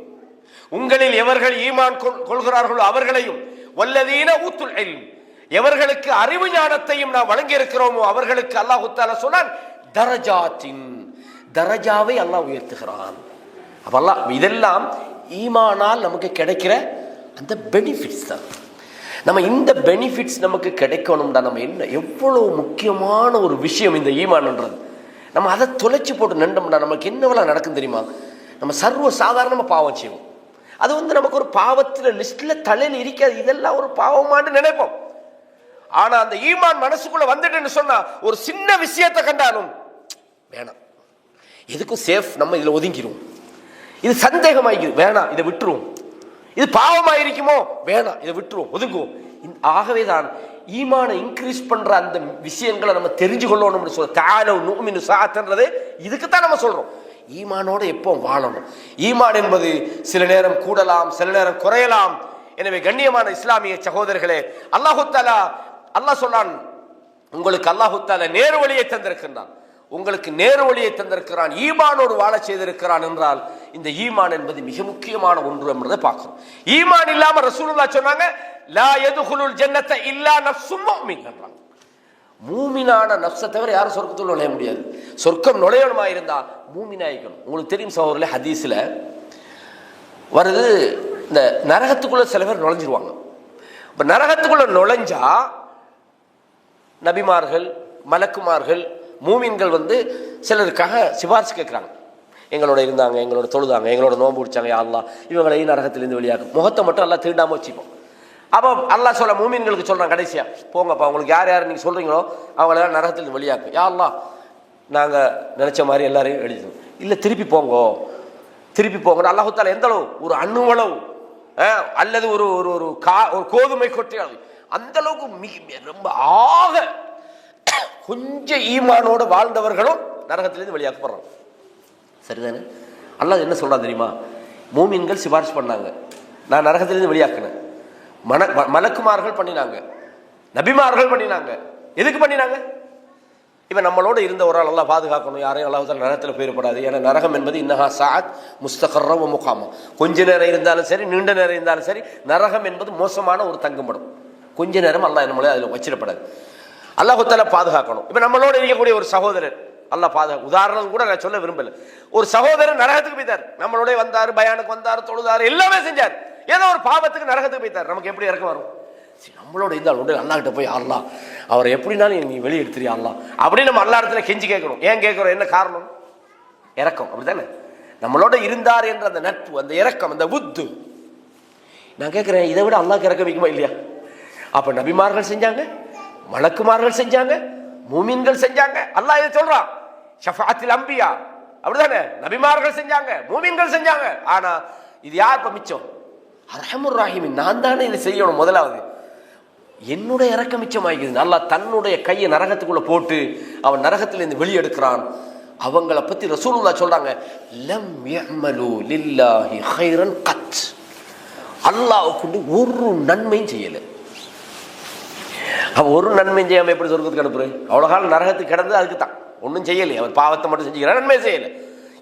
உங்களில் எவர்கள் ஈமான் கொள்கிறார்களோ அவர்களையும், வல்லதீன ஊத்துல் இல்ம், எவர்களுக்கு அறிவு ஞானத்தையும் நாம் வழங்கி இருக்கிறோமோ அவர்களுக்கு அல்லாஹ் தஆலா சொன்னான் தரஜாத்தின், தரஜாவை அல்லாஹ் உயர்த்துகிறான். அப்ப அல்லாஹ் இதெல்லாம் ஈமானால் நமக்கு கிடைக்கிற அந்த பெனிஃபிட்ஸ் தான். நம்ம இந்த பெனிஃபிட்ஸ் நமக்கு கிடைக்கணும்டா, நம்ம என்ன எவ்வளவு முக்கியமான ஒரு விஷயம் இந்த ஈமான்ன்றது. நம்ம அதை தொலைச்சி போட்டு நின்றோம்னா நமக்கு என்னவெல்லாம் நடக்கும் தெரியுமா? நம்ம சர்வ சாதாரணமாக பாவம் செய்வோம். அது நமக்கு ஒரு பாவத்தில் லிஸ்ட்டில் தலையில் இருக்காது, இதெல்லாம் ஒரு பாவமானு நினைப்போம். ஆனால் அந்த ஈமான் மனசுக்குள்ளே வந்துட்டுன்னு சொன்னால் ஒரு சின்ன விஷயத்தை கண்டாலும் வேணாம், எதுக்கும் சேஃப், நம்ம இதில் ஒதுங்கிடுவோம். இது சந்தேகமாயிக்குது, வேணாம் இதை விட்டுருவோம். இது பாவமாயிருக்குமோ, வேணாம் இதை விட்டுருவோம், ஒதுங்குவோம். ஆகவே தான் ஈமானை இன்க்ரீஸ் பண்ற அந்த விஷயங்களை நம்ம தெரிஞ்சு கொள்ளணும்னு சொல்ல தஆலு நுமினு ஸாஅத்தன்றது இதுக்குத்தான் நம்ம சொல்றோம். ஈமானோட எப்போ வாழணும். ஈமான் என்பது சில நேரம் கூடலாம், சில நேரம் குறையலாம். எனவே கண்ணியமான இஸ்லாமிய சகோதரர்களே, அல்லாஹ் சொன்னான், உங்களுக்கு அல்லாஹு தஆலா நேர் வழியை தந்திருக்கின்றான், உங்களுக்கு நேர் வழியை தந்திருக்கிறான், ஈமானோடு வாழ செய்திருக்கிறான் என்றால் இந்த ஈமான் என்பது மிக முக்கியமான ஒன்று என்பதை பார்க்கிறோம். ஈமான் இல்லாம ரசூலுல்லாஹ் சொன்னாங்க லா யதுகுலுல் ஜன்னத இல்லா நஃப்ஸும் முஃமின் என்றாங்க. மூமினான நஃப்ஸை தவிர யாரும் சொர்க்கத்துக்குள்ள நுழைய முடியாது. சொர்க்கம் நுழையணுமா இருந்தா மூமினாயிக்கணும். உங்களுக்கு தெரியும் சகோதரர்களே, ஹதீஸ்ல வருது, இந்த நரகத்துக்குள்ள சில பேர் நுழைஞ்சிருவாங்க. இப்ப நரகத்துக்குள்ள நுழைஞ்சா நபிமார்கள், மலக்குமார்கள், மூமின்கள் சிலருக்காக சிபாரிசு கேட்குறாங்க. எங்களோட இருந்தாங்க, எங்களோட தொழுதாங்க, எங்களோட நோன்பு பிடிச்சாங்க, யா அல்லாஹ் இவங்களையும் நரகத்திலிருந்து வெளியாக்கும். முகத்தை மட்டும் எல்லாம் தீண்டாம வச்சுப்போம். அப்போ அல்லாஹ் சொல்ல மூமின்களுக்கு சொல்றாங்க கடைசியா, போங்கப்பா உங்களுக்கு யார் யார் நீங்க சொல்றீங்களோ அவங்களெல்லாம் நரகத்திலிருந்து வெளியாக்கும். யா அல்லாஹ் நாங்க நினைச்ச மாதிரி எல்லாரையும் எழுதி இல்ல, திருப்பி போங்கோ, திருப்பி போங்க. அல்லாஹு தாலா எந்த அளவு, ஒரு அணுவளவு அல்லது ஒரு ஒரு கோதுமை கொட்டையாளு அந்த அளவுக்கு மிக ரொம்ப ஆக கொஞ்சம் ஈமானோட வாழ்ந்தவர்களும் நரகத்திலிருந்து வெளியாக்கப்படுறாங்க. சரிதானே? அல்லாஹ் என்ன சொல்றா தெரியுமா? மூமின்கள் சிபாரிசு பண்ணாங்க, நான் நரகத்திலிருந்து வெளியாக்கினேன். மலக்குமார்கள் பண்ணினாங்க, நபிமார்கள் பண்ணினாங்க. எதுக்கு பண்ணினாங்க? இவன் நம்மளோட இருந்த ஒரு ஆள் அல்லாஹ் பாதுகாக்கணும், யாரையும் அல்லாஹ் தாலா நரகத்தில் போயிடப்படாது. ஏன்னா நரகம் என்பது இன்னஹா சாஅத் முஸ்தகர்ர வ முகாமா, கொஞ்ச நேரம் இருந்தாலும் சரி, நீண்ட நேரம் இருந்தாலும் சரி, நரகம் என்பது மோசமான ஒரு தங்குமிடம். கொஞ்ச நேரம் அல்லாஹ் நம்மளே அதில் வச்சிடப்படாது. அல்லாஹ் தாலா பாதுகாக்கணும். இப்போ நம்மளோட இருக்கக்கூடிய ஒரு சகோதரர் அல்லாஹ் பாதுகா, உதாரணம் கூட நான் சொல்ல விரும்பல, ஒரு சகோதரர் நரகத்துக்கு போய்த்தார், நம்மளோட வந்தார், பயானுக்கு வந்தார், தொழுதார், எல்லாமே செஞ்சார், ஏதோ ஒரு பாவத்துக்கு நரகத்துக்கு போய்த்தார். நமக்கு எப்படி இறக்கம் வரும்? நம்மளோட இருந்தால் உண்டு அல்லா கிட்ட போய் அல்லாஹ் அவர் எப்படினாலும் நீ வெளியே எடுத்துறியா அல்லாஹ் அப்படின்னு நம்ம அல்லா இடத்துல கெஞ்சி கேட்கணும். ஏன் கேட்கிறோம்? என்ன காரணம்? இறக்கம். அப்படித்தானே? நம்மளோட இருந்தார் என்ற அந்த நட்பு, அந்த இறக்கம், அந்த புத்து. நான் கேட்கிறேன், இதை விட அல்லாஹ்க்கு இறக்கம் வைக்குமா இல்லையா? அப்ப நபிமார்கள் செஞ்சாங்க, மலக்குமார்கள் செஞ்சாங்க, மூமின்கள் செஞ்சாங்க. அல்லாஹ் இதை சொல்றான், ஷஃபாஅத்துல் அம்பியா. அப்படிதானே? நபிமார்கள் செஞ்சாங்க, மூமின்கள் செஞ்சாங்க. ஆனா இது யார் இப்ப மிச்சம்? அர்ஹமுர் ரஹீம், நான் தானே இதை செய்யணும். முதலாவது என்னுடைய இறக்கம் மிச்சமாகிறது. அல்லாஹ் தன்னுடைய கையை நரகத்துக்குள்ள போட்டு அவன் நரகத்திலிருந்து வெளியெடுக்கிறான். அவங்கள பத்தி ரசூலுல்லாஹ் சொல்றாங்க, லம் யஅமலு லில்லாஹி கைரன் கத், அல்லாஹ்வுக்கு ஒரு நன்மையும் செய்யல. அவன் ஒரு நன்மையும் செய்யாம எப்படி சொர்க்கத்துக்கு அனுப்புறேன்? அவ்வளவு காலம் நரகத்துக்கு கிடந்து அதுக்கு தான் ஒன்றும் செய்யலையே. அவன் பாவத்தை மட்டும் செஞ்சுக்கிறான், நன்மை செய்யல.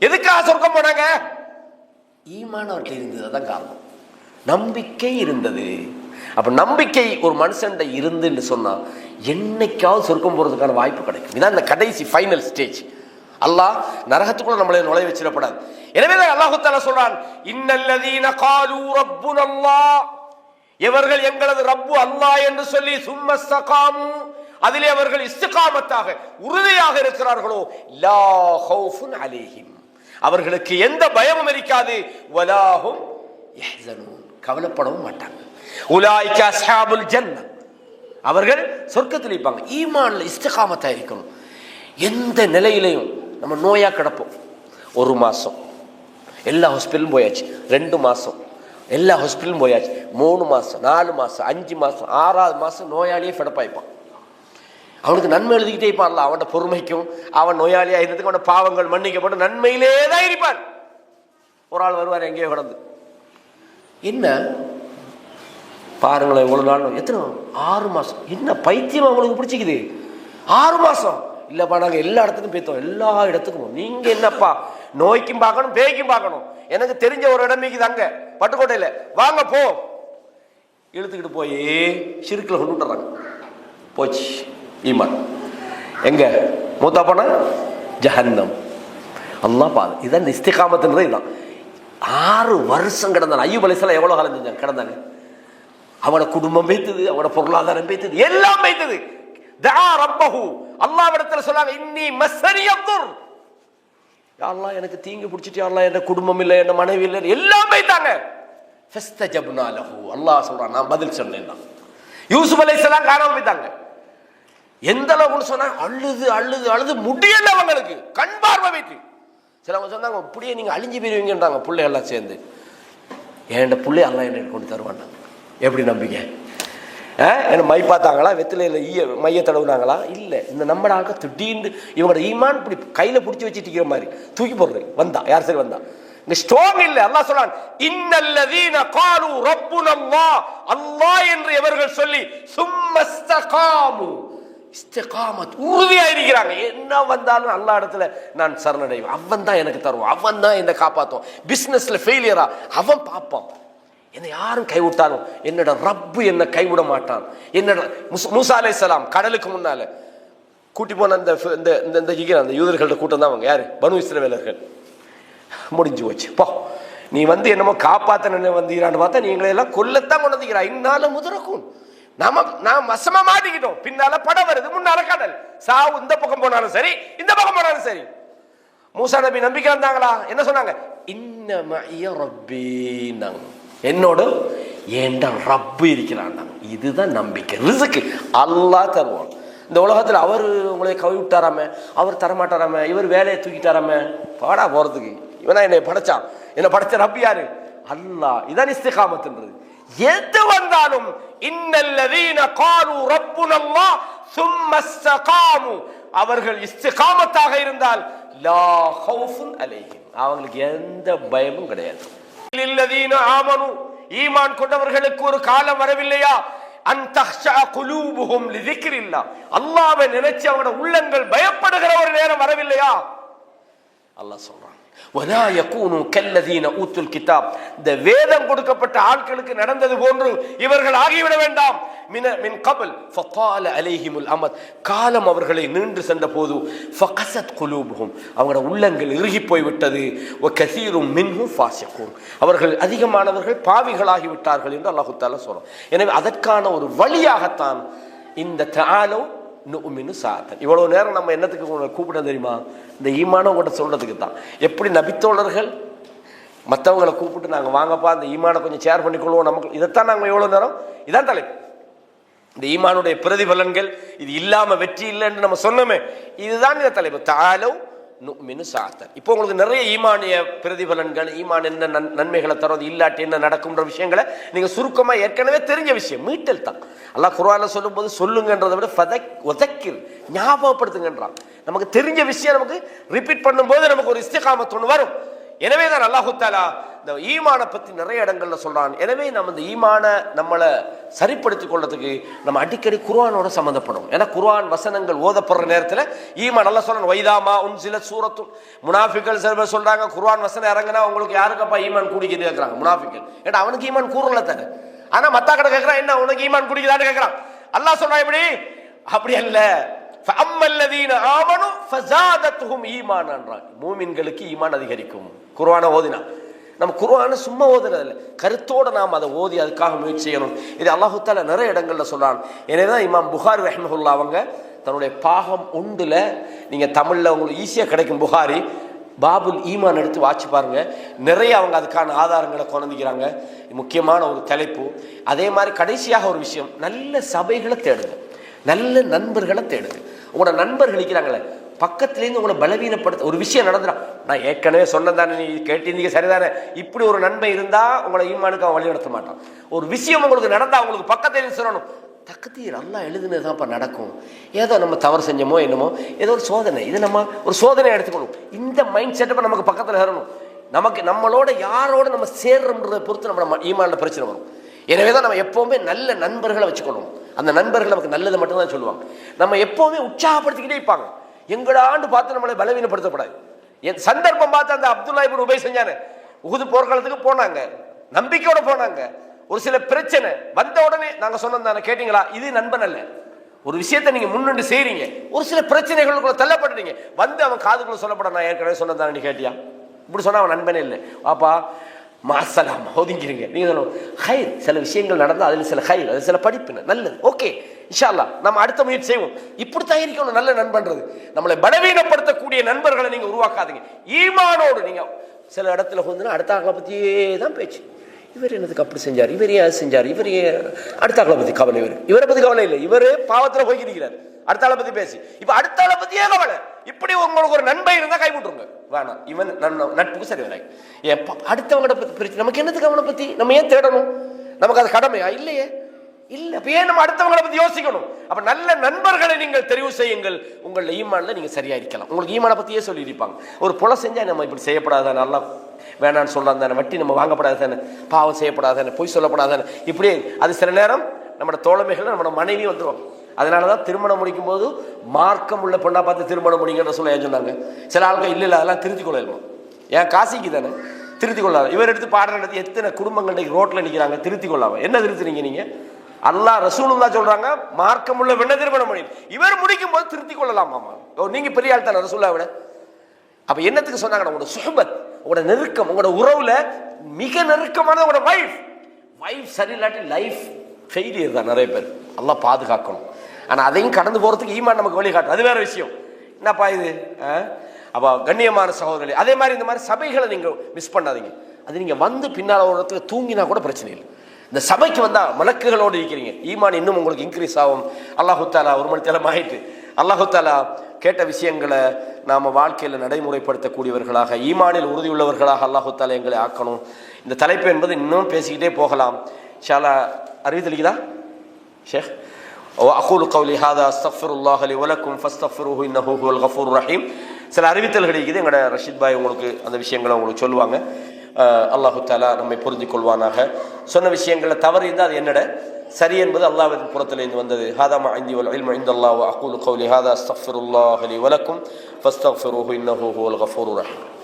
எதுக்காக சொர்க்கம் போனாங்க? ஈமான் அவர்கிட்ட இருந்தது, அதான் காரணம். நம்பிக்கை இருந்தது. அப்ப நம்பிக்கை ஒரு மனுஷன் இருந்துன்னு சொன்னா என்னைக்காவது சொர்க்கம் போறதுக்கான வாய்ப்பு கிடைக்கும். இதான் இந்த கடைசி ஃபைனல் ஸ்டேஜ். அல்லாஹ் நரகத்துக்குள்ள நம்மளை நுழைய வச்சிடப்படாது. எனவே தான் அல்லாஹ் தஆலா சொல்றான், இன்னல்லதீன காலூ ரப்புனல்லாஹ், இவர்கள் எங்களது ரப்பு அல்லாஹ் என்று சொல்லி சும்மஸ்தகாமு, அதிலே அவர்கள் இஸ்திகாமத்தாக உறுதியாக இருக்கிறார்களோ, லா ஹௌஃபுன் அலைஹிம், அவர்களுக்கு எந்த பயமும் இருக்காது, வலாஹும் யஹ்ஸனூன், கவலைப்படவும் மாட்டாங்க. உலாயிக அஸ்ஹாபுல் ஜன்னah, அவர்கள் சொர்க்கத்தில் இருப்பாங்க. ஈமான்ல இஸ்திகாமத்தா இருக்கணும். எந்த நிலையிலையும் நம்ம நோயா கிடப்போம், 1 மாசம் எல்லா ஹாஸ்பிட்டலும் போயாச்சு, 2 மாசம் எல்லா ஹாஸ்பிட்டலும் போயாச்சு, 3 மாசம் 4 மாசம் 5 மாசம் 6வது மாசம் நோயாளியே ஃபெடப்பாய்ப்பான். அவனுக்கு நன்மை எழுதிக்கிட்டே இருப்பான்ல, அவனோட பொறுமைக்கும் அவன் நோயாளியா இருந்ததுக்கு அவனோட பாவங்கள் மன்னிக்கப்பட்டு நன்மையிலே தான் இருப்பான். ஒரு ஆள் வருவார் எங்கேயோ கிடந்து, என்ன பாருங்களேன் இவ்வளவு நாள், எத்தனை 6 மாசம், என்ன பைத்தியம் அவங்களுக்கு பிடிச்சிக்குது? 6 மாசம் இல்லப்பா, நாங்க எல்லா இடத்துக்கும் போய்த்தோம், எல்லா இடத்துக்கும். நீங்க என்னப்பா, நோய்க்கும் பார்க்கணும், பேய்க்கும் பார்க்கணும். எனக்கு தெரிஞ்ச ஒரு இடம் இருக்குது அங்க பட்டுக்கோட்டையில, வாங்க போ, இழுத்துக்கிட்டு போய் ஷிர்க்ல கொண்டு விட்டுறாங்க. போச்சு ஈமான். எங்க மூத்தா போனா ஜஹன்னம். அல்லாஹ் பாது. இதான் இஸ்திகாமத்துன்றது. இதுதான் 6 வருஷம் கிடந்தாங்க. அய்யூப் அலைஹிஸ்ஸலாம் எவ்வளவு காலம் செஞ்சாங்க? கிடந்தாங்க. அவனோட குடும்பம் வைத்தது, அவனோட பொருளாதாரம் வைத்தது, எல்லாம் வைத்தது. தஆ ரப்பஹு, அல்லாஹ்விடத்துல சொன்னாங்க, இன்னி மஸ்ஸனி யதுர், யா அல்லாஹ் எனக்கு தீங்கு பிடிச்சிட்டு, யா அல்லாஹ் என் குடும்பம் இல்லை, என் மனைவி இல்லை, எல்லாம் வைத்தாங்க. ஃபஸ்தஜப்னா லஹு, அல்லாஹ் சொல்றான் நான் பதில் சொன்னேன். யூசுப் அலைஹிஸ்ஸலாம் காணாம போய்த்தாங்க. எந்த அளவுக்கு சொன்னா அழுது அழுது அழுது முடியல அவங்களுக்கு, கண் பார்வை வைத்து. சிலவங்க சொன்னாங்க, அப்படியே நீங்க அழிஞ்சு போயிருவீங்கன்றாங்க பிள்ளை எல்லாம் சேர்ந்து. என் பிள்ளை எல்லாம் என்ன கொண்டு தருவாங்க. எப்படி நம்பிக்கை? என்ன மை பார்த்தாங்களா? வெத்திலையில் மைய தடவுனாங்களா? இல்லை. இந்த நம்ம ஆளுக்க திடீர்னு இவங்களோட ஈமான் இப்படி கையில பிடிச்சி வச்சுட்டு மாதிரி தூக்கி போடுறேன். வந்தா யார் சரி வந்தா இங்க ஸ்ட்ராங் இல்லை. அல்லாஹ் சொல்றான், இன்னல்லதீன காலு ரப்புனல்லாஹ், அல்லாஹ் என்று எவர்கள் சொல்லி சும்மஸ்தகாமு, இஸ்திகாமத் உறுதியா இருக்கிறாங்க. என்ன வந்தாலும் அல்லாஹ் இடத்துல நான் சரணடைவேன், அவன் தான் எனக்கு தருவான், அவன் தான் என்னை காப்பாத்துவான். பிசினஸ்ல ஃபெயிலியரா அவன் பார்ப்பான். என்னை யாரும் கைவிட்டாலும் என்னோட ரப்பு என்னை கைவிட மாட்டான். என்னோட மூசா அலைஹிஸ்ஸலாம் கடலுக்கு முன்னால கூட்டி போன அந்த யூதர்களோட கூட்டம் தான் அவங்க யாரு, பனு இஸ்ரவேலர்கள். முடிஞ்சு போச்சு, போ நீ என்னமோ காப்பாத்த வந்தீரான்னு பார்த்தா நீங்களை எல்லாம் கொல்லத்தான் கொண்டு வந்தீங்களா. இன்னால முதறக்கும் நாம் வசமா மாட்டிக்கிட்டோம். பின்னால படம் வருது, முன்னால கடல். சாவு இந்த பக்கம் போனாலும் சரி, இந்த பக்கம் போனாலும் சரி. மூசா நபி நம்பிக்கை வந்தாங்களா? என்ன சொன்னாங்க? இன்ன மஇய ரப்பி, என்னோட ஏண்ட ரப்பு இருக்கிறான். இதுதான் நம்பிக்கை. ரிஸ்க் அல்லாஹ் தருவான். இந்த உலகத்தில் அவர் உங்களை கவி விட்டாராம, அவர் தரமாட்டாராம, இவர் வேலையை தூக்கிட்டாராம, பாடா போறதுக்கு. இவனா என்னை படைச்சான், என்ன படைச்ச ரப்பு யாரு? அல்லாஹ். இதான் இஸ்திகாமத்துன்றது. எது வந்தாலும் இன்னல்லதீன காலு ரப்புனல்லாஹ் சும்ம இஸ்தகாமு, அவர்கள் இஸ்திகாமத்தாக இருந்தால் லா ஹவுஃபுன் அலைஹிம், அவங்களுக்கு எந்த பயமும் கிடையாது. லில்லதீன ஆமனு, ஈமான் கொண்டவர்களுக்கு ஒரு காலம் வரவில்லையா? அன் தஹ்ஷா குலூபுஹும் லிذிக்ரில்லாஹ், அல்லாஹ்வை நினைச்சு அவங்களோட உள்ளங்கள் பயப்படுகிற ஒரு நேரம் வரவில்லையா? அல்லாஹ் சொல்றான் வலா யகூனு கல்லதீன ஊத்துல் கிதாப், இந்த வேதம் கொடுக்கப்பட்ட ஆட்களுக்கு நடந்தது போன்று இவர்கள் ஆகிவிட வேண்டாம். மின் கபல் ஃபதால அலைஹிமுல் அமத், காலம் அவர்களை நீண்டு சென்ற போது ஃபகஸத் குலூபுஹும், அவங்களோட உள்ளங்கள் இறுகி போய்விட்டது. வகஸீரும் மின்ஹும் ஃபாஸிகூன், அவர்கள் அதிகமானவர்கள் பாவிகளாகி விட்டார்கள் என்று அல்லாஹ் தஆலா சொல்றான். எனவே அதற்கான ஒரு வழியாகத்தான் இந்த தஆலு நுமினு சாத்தன். இவ்வளவு நேரம் நம்ம என்னத்துக்கு கூப்பிட தெரியுமா? இந்த ஈமான கூட சொல்றதுக்கு தான். எப்படி நபித்தோழர்கள் மற்றவங்களை கூப்பிட்டு நாங்கள் வாங்கப்பா இந்த ஈமானை கொஞ்சம் ஷேர் பண்ணிக்கொள்வோம் நமக்கு, இதைத்தான் நாங்கள் எவ்வளோ நேரம் இதான் தலைப்பு. இந்த ஈமானுடைய பிரதிபலன்கள், இது இல்லாமல் வெற்றி இல்லைன்னு நம்ம சொன்னோமே, இதுதான் இந்த தலைப்பு. தஆலு நுமினு சாத்தன். இப்போ உங்களுக்கு நிறைய ஈமானிய பிரதிபலன்கள், ஈமான் என்ன நன்மைகளை தரும், இல்லாட்டி என்ன நடக்கும்ன்ற விஷயங்களை நீங்க சுருக்கமா ஏற்கனவே தெரிஞ்ச விஷயம் மீட்டல் தான். அல்லாஹ் குர்ஆன்ல சொல்லும் போது சொல்லுங்கன்றதை விட ஃபதக்கிர், ஞாபகப்படுத்துங்கன்றான். நமக்கு தெரிஞ்ச விஷயம் நமக்கு ரிப்பீட் பண்ணும்போது நமக்கு ஒரு இஸ்திகாமத் ஒன்று வரும். எனவே தான் அல்லாஹ் தஆலா இந்த ஈமானை பத்தி நிறைய இடங்கள்ல சொல்றான். எனவே நம்ம இந்த ஈமானை நம்மளை சரிப்படுத்திக் கொள்றதுக்கு நம்ம அடிக்கடி குர்ஆனோட சம்மந்தப்படும். ஏன்னா குர்ஆன் வசனங்கள் ஓதப்படுற நேரத்தில் ஈமான் நல்லா சொல்றான். வைதாமா உன் சில சூரத்தும், முனாஃபிக்கள் சில சொல்றாங்க குர்ஆன் வசனம் இறங்கினா உங்களுக்கு யாருக்கப்பா ஈமான் குடிக்குது கேட்கறாங்க முனாஃபிக்கள். ஏன்னா அவனுக்கு ஈமான் கூறல தானே, ஆனா மத்தா கடை கேட்கறான் என்ன உனக்கு ஈமான் குடிக்குதான்னு கேட்கறான். அல்லாஹ் சொல்றான் எப்படி? அப்படி அல்ல, ஃபஅம்மல்லதீன ஆமனு ஃபஸாதத்துஹும் ஈமானன்றான். மூமின்களுக்கு ஈமான் அதிகரிக்கும் குர்ஆனை ஓதினா. நம்ம குர்ஆனை சும்மா ஓதுறதில்ல, கருத்தோட நாம் அதை ஓதி அதுக்காக முயற்சி செய்யணும். இது அல்லாஹ் தஆலா நிறைய இடங்கள்ல சொல்றான். எனவேதான் இமாம் புகாரி ரஹ்மத்துல்லாஹ் அவங்க தன்னுடைய பாகம் 1ல நீங்க தமிழ்ல உங்களுக்கு ஈஸியா கிடைக்கும் புகாரி பாபுல் ஈமான் எடுத்து வாட்சி பாருங்க. நிறைய அவங்க அதுக்கான ஆதாரங்களை கொண்டிருக்கிறாங்க. முக்கியமான ஒரு தலைப்பு. அதே மாதிரி கடைசியாக ஒரு விஷயம், நல்ல சபைகளை தேடுங்க, நல்ல நண்பர்களை தேடுங்க. உங்களோட நண்பர்கள் இருக்கிறாங்களே பக்கத்துலேருந்து உங்களை பலவீனப்படுத்த ஒரு விஷயம் நடந்துடா, நான் ஏற்கனவே சொன்னதானே, நீ கேட்டீங்க சரிதானே, இப்படி ஒரு நன்மை இருந்தா உங்களை ஈமானுக்கு அவன் வழிநடத்த மாட்டான். ஒரு விஷயம் உங்களுக்கு நடந்தா உங்களுக்கு பக்கத்துல சொல்லணும், தக்கத்தீர் அல்லாஹ் எழுதுனதுதான் நடக்கும். ஏதோ நம்ம தவறு செஞ்சோமோ என்னமோ, ஏதோ ஒரு சோதனை, இது நம்ம ஒரு சோதனை எடுத்துக்கணும். இந்த மைண்ட் செட்டப்பை நமக்கு பக்கத்தில் வரணும். நமக்கு நம்மளோட யாரோட நம்ம சேர்றோம்ன்றதை பொறுத்து நம்ம ஈமான்ல பிரச்சனை வரும். எனவே தான் நம்ம எப்பவுமே நல்ல நண்பர்களை வச்சுக்கணும். அந்த நண்பர்கள் நமக்கு நல்லது மட்டும்தான் சொல்லுவாங்க. நம்ம எப்பவுமே உற்சாகப்படுத்திக்கிட்டே இருப்பாங்க. எங்கடாண்டு பார்த்து நம்மளை பலவீனப்படுத்தப்படாது. சந்தர்ப்பம் பார்த்து அந்த அப்துல்லா இப்னு உபை செஞ்சானே, உஹுது போர்க்களத்துக்கு போனாங்க, நம்பிக்கையோட போனாங்க. ஒரு சில பிரச்சனை வந்த உடனே நாங்க சொன்னோம் தானே, கேட்டீங்களா? இது நண்பன் அல்ல. ஒரு விஷயத்தை நீங்க முன்னிட்டு செய்றீங்க, ஒரு சில பிரச்சனைகளுக்குள்ள தள்ளப்படுறீங்க, வந்து அவன் காதுக்குள்ள சொல்லப்பட நான் ஏற்கனவே சொன்னது தானே, நீ கேட்டியா? இப்படி சொன்னா அவன் நண்பனே இல்லை. பாப்பா மாசலாம் ஒதுங்கிறீங்க. நீங்க ஹைர், சில விஷயங்கள் நடந்தால் அதில் சில ஹைர், அது சில படிப்பு நல்லது. ஓகே இன்ஷா அல்லாஹ் நம்ம அடுத்த முயற்சி செய்வோம். இப்படித்தான் இருக்கணும் நல்ல நண்பன்றது. நம்மளை பலவீனப்படுத்தக்கூடிய நண்பர்களை நீங்க உருவாக்காதீங்க. ஈமானோடு நீங்க சில இடத்துல வந்து அடுத்த ஆக்களை பத்தியே தான் பேச்சு. இவர் என்னதுக்கு அப்படி செஞ்சார், இவர் ஏன் செஞ்சார், இவர் அடுத்த ஆக்களை பத்தி கவலை, இவரை பத்தி கவலை இல்லை, இவரு பாவத்தில் போய்க்கிறார், அடுத்த ஆளை பத்தி பேசி இப்ப அடுத்த ஆளை பத்தியே கவலை. இப்படி உங்களுக்கு ஒரு நண்பை இருந்தா கை விட்டுருங்க, வேணாம், இவன் நட்புக்கு சரி வராங்க. அடுத்தவங்களை பத்தி பிரச்சனை நமக்கு என்னதுக்கு, அவனை பத்தி நம்ம ஏன் தேடணும்? நமக்கு அது கடமையா? இல்லையே, இல்ல. அப்ப ஏன் நம்ம அடுத்தவங்களை பத்தி யோசிக்கணும்? அப்ப நல்ல நண்பர்களை நீங்கள் தெரிவு செய்யுங்கள். உங்கள ஈமான்ல நீங்க சரியா இருக்கலாம். உங்களுக்கு ஈமான பத்தியே சொல்லி இருப்பாங்க. ஒரு பொலை செஞ்சா நம்ம இப்படி செய்யப்படாதானே, நல்லா வேணான்னு சொல்லலாம் தானே, வட்டி நம்ம வாங்கப்படாது தானே, பாவம் செய்யப்படாது தானே, பொய் சொல்லப்படாது தானே, இப்படியே அது சில நேரம் நம்மளோட தோழமைகள் நம்மளோட மனைவி வந்துடும். அதனாலதான் திருமணம் முடிக்கும் போது மார்க்கம் உள்ள பொண்ணா பார்த்து திருமணம் முடிங்கன்ற சொல்ல ஏன் சொன்னாங்க. சில ஆளுங்க இல்ல அதெல்லாம் திருத்திக் கொள்ளணும், ஏன் காசிக்கு தானே, திருத்திக் கொள்ளாம. இவர் எடுத்து பாடம் நடத்தி எத்தனை குடும்பங்கள் ரோட்ல நிற்கிறாங்க திருத்திக் கொள்ளாம. என்ன திருத்துறீங்க நீங்க? அல்லாஹ் ரசூலுல்லாஹ் சொல்றாங்க மார்க்கம் உள்ள வெண்ண திருமணம் பண்ணி இவர் முடிக்கும் போது திருத்திக் கொள்ளலாமா? நீங்க பெரிய ஆள் தானே ரசூலுல்லாஹ் விட. அப்ப என்னத்துக்கு சொன்னாங்க? உங்களோட சுஹபத், உங்களோட நெருக்கம், உங்களோட உறவுல மிக நெருக்கமான உங்களோட வைஃப் சரியில்லாட்டி லைஃப் ஃபெயிலியர் தான் நிறைய பேர். அல்லாஹ் பாதுகாக்கணும். ஆனா அதையும் கடந்து போறதுக்கு ஈமான் நமக்கு வழிகாட்டும். அது வேற விஷயம். என்னப்பா இது? அப்ப கண்ணியமான சகோதரர்களே, அதே மாதிரி இந்த மாதிரி சபைகளை நீங்க மிஸ் பண்ணாதீங்க. அது நீங்க வந்து பின்னால ஒரு இடத்துல தூங்கினா கூட பிரச்சனை இல்லை. இந்த சபைக்கு வந்தா மலக்குகளோடு இருக்கிறீங்க, ஈமான் இன்னும் உங்களுக்கு இன்க்ரீஸ் ஆகும். அல்லாஹு தாலா ஒரு மணி நேரம் ஆயிட்டு, அல்லாஹு தாலா கேட்ட விஷயங்களை நாம வாழ்க்கையில் நடைமுறைப்படுத்தக்கூடியவர்களாக, ஈமானில் உறுதியுள்ளவர்களாக அல்லாஹு தாலா எங்களை ஆக்கணும். இந்த தலைப்பு என்பது இன்னும் பேசிக்கிட்டே போகலாம். இன்ஷா அல்லாஹ் அறிவித்தளிக்குதா ஷேக்? وأقول قولي هذا أستغفر الله لي ولكم فاستغفروه إنه هو الغفور الرحيم. சில அறிவித்தல்கள் இருக்குது. எங்களோட ரஷீத் பாய் உங்களுக்கு அந்த விஷயங்களை உங்களுக்கு சொல்லுவாங்க. அல்லாஹு தாலா நம்மை புரிந்து கொள்வானாக. சொன்ன விஷயங்களை தவறு இருந்தால் அது என்னட சரி என்பது அல்லாஹ்வின் புறத்திலிருந்து வந்தது. ஹாதா மா இந்தி வல் இல்மு இன்தல்லாஹ் வ அகூலு கௌலி ஹாதா அஸ்தக்ஃபிருல்லாஹ லி வ லக்கும் ஃபஸ்தக்ஃபிரூஹு இன்னஹு ஹுவல் கஃபூருர் ரஹீம்.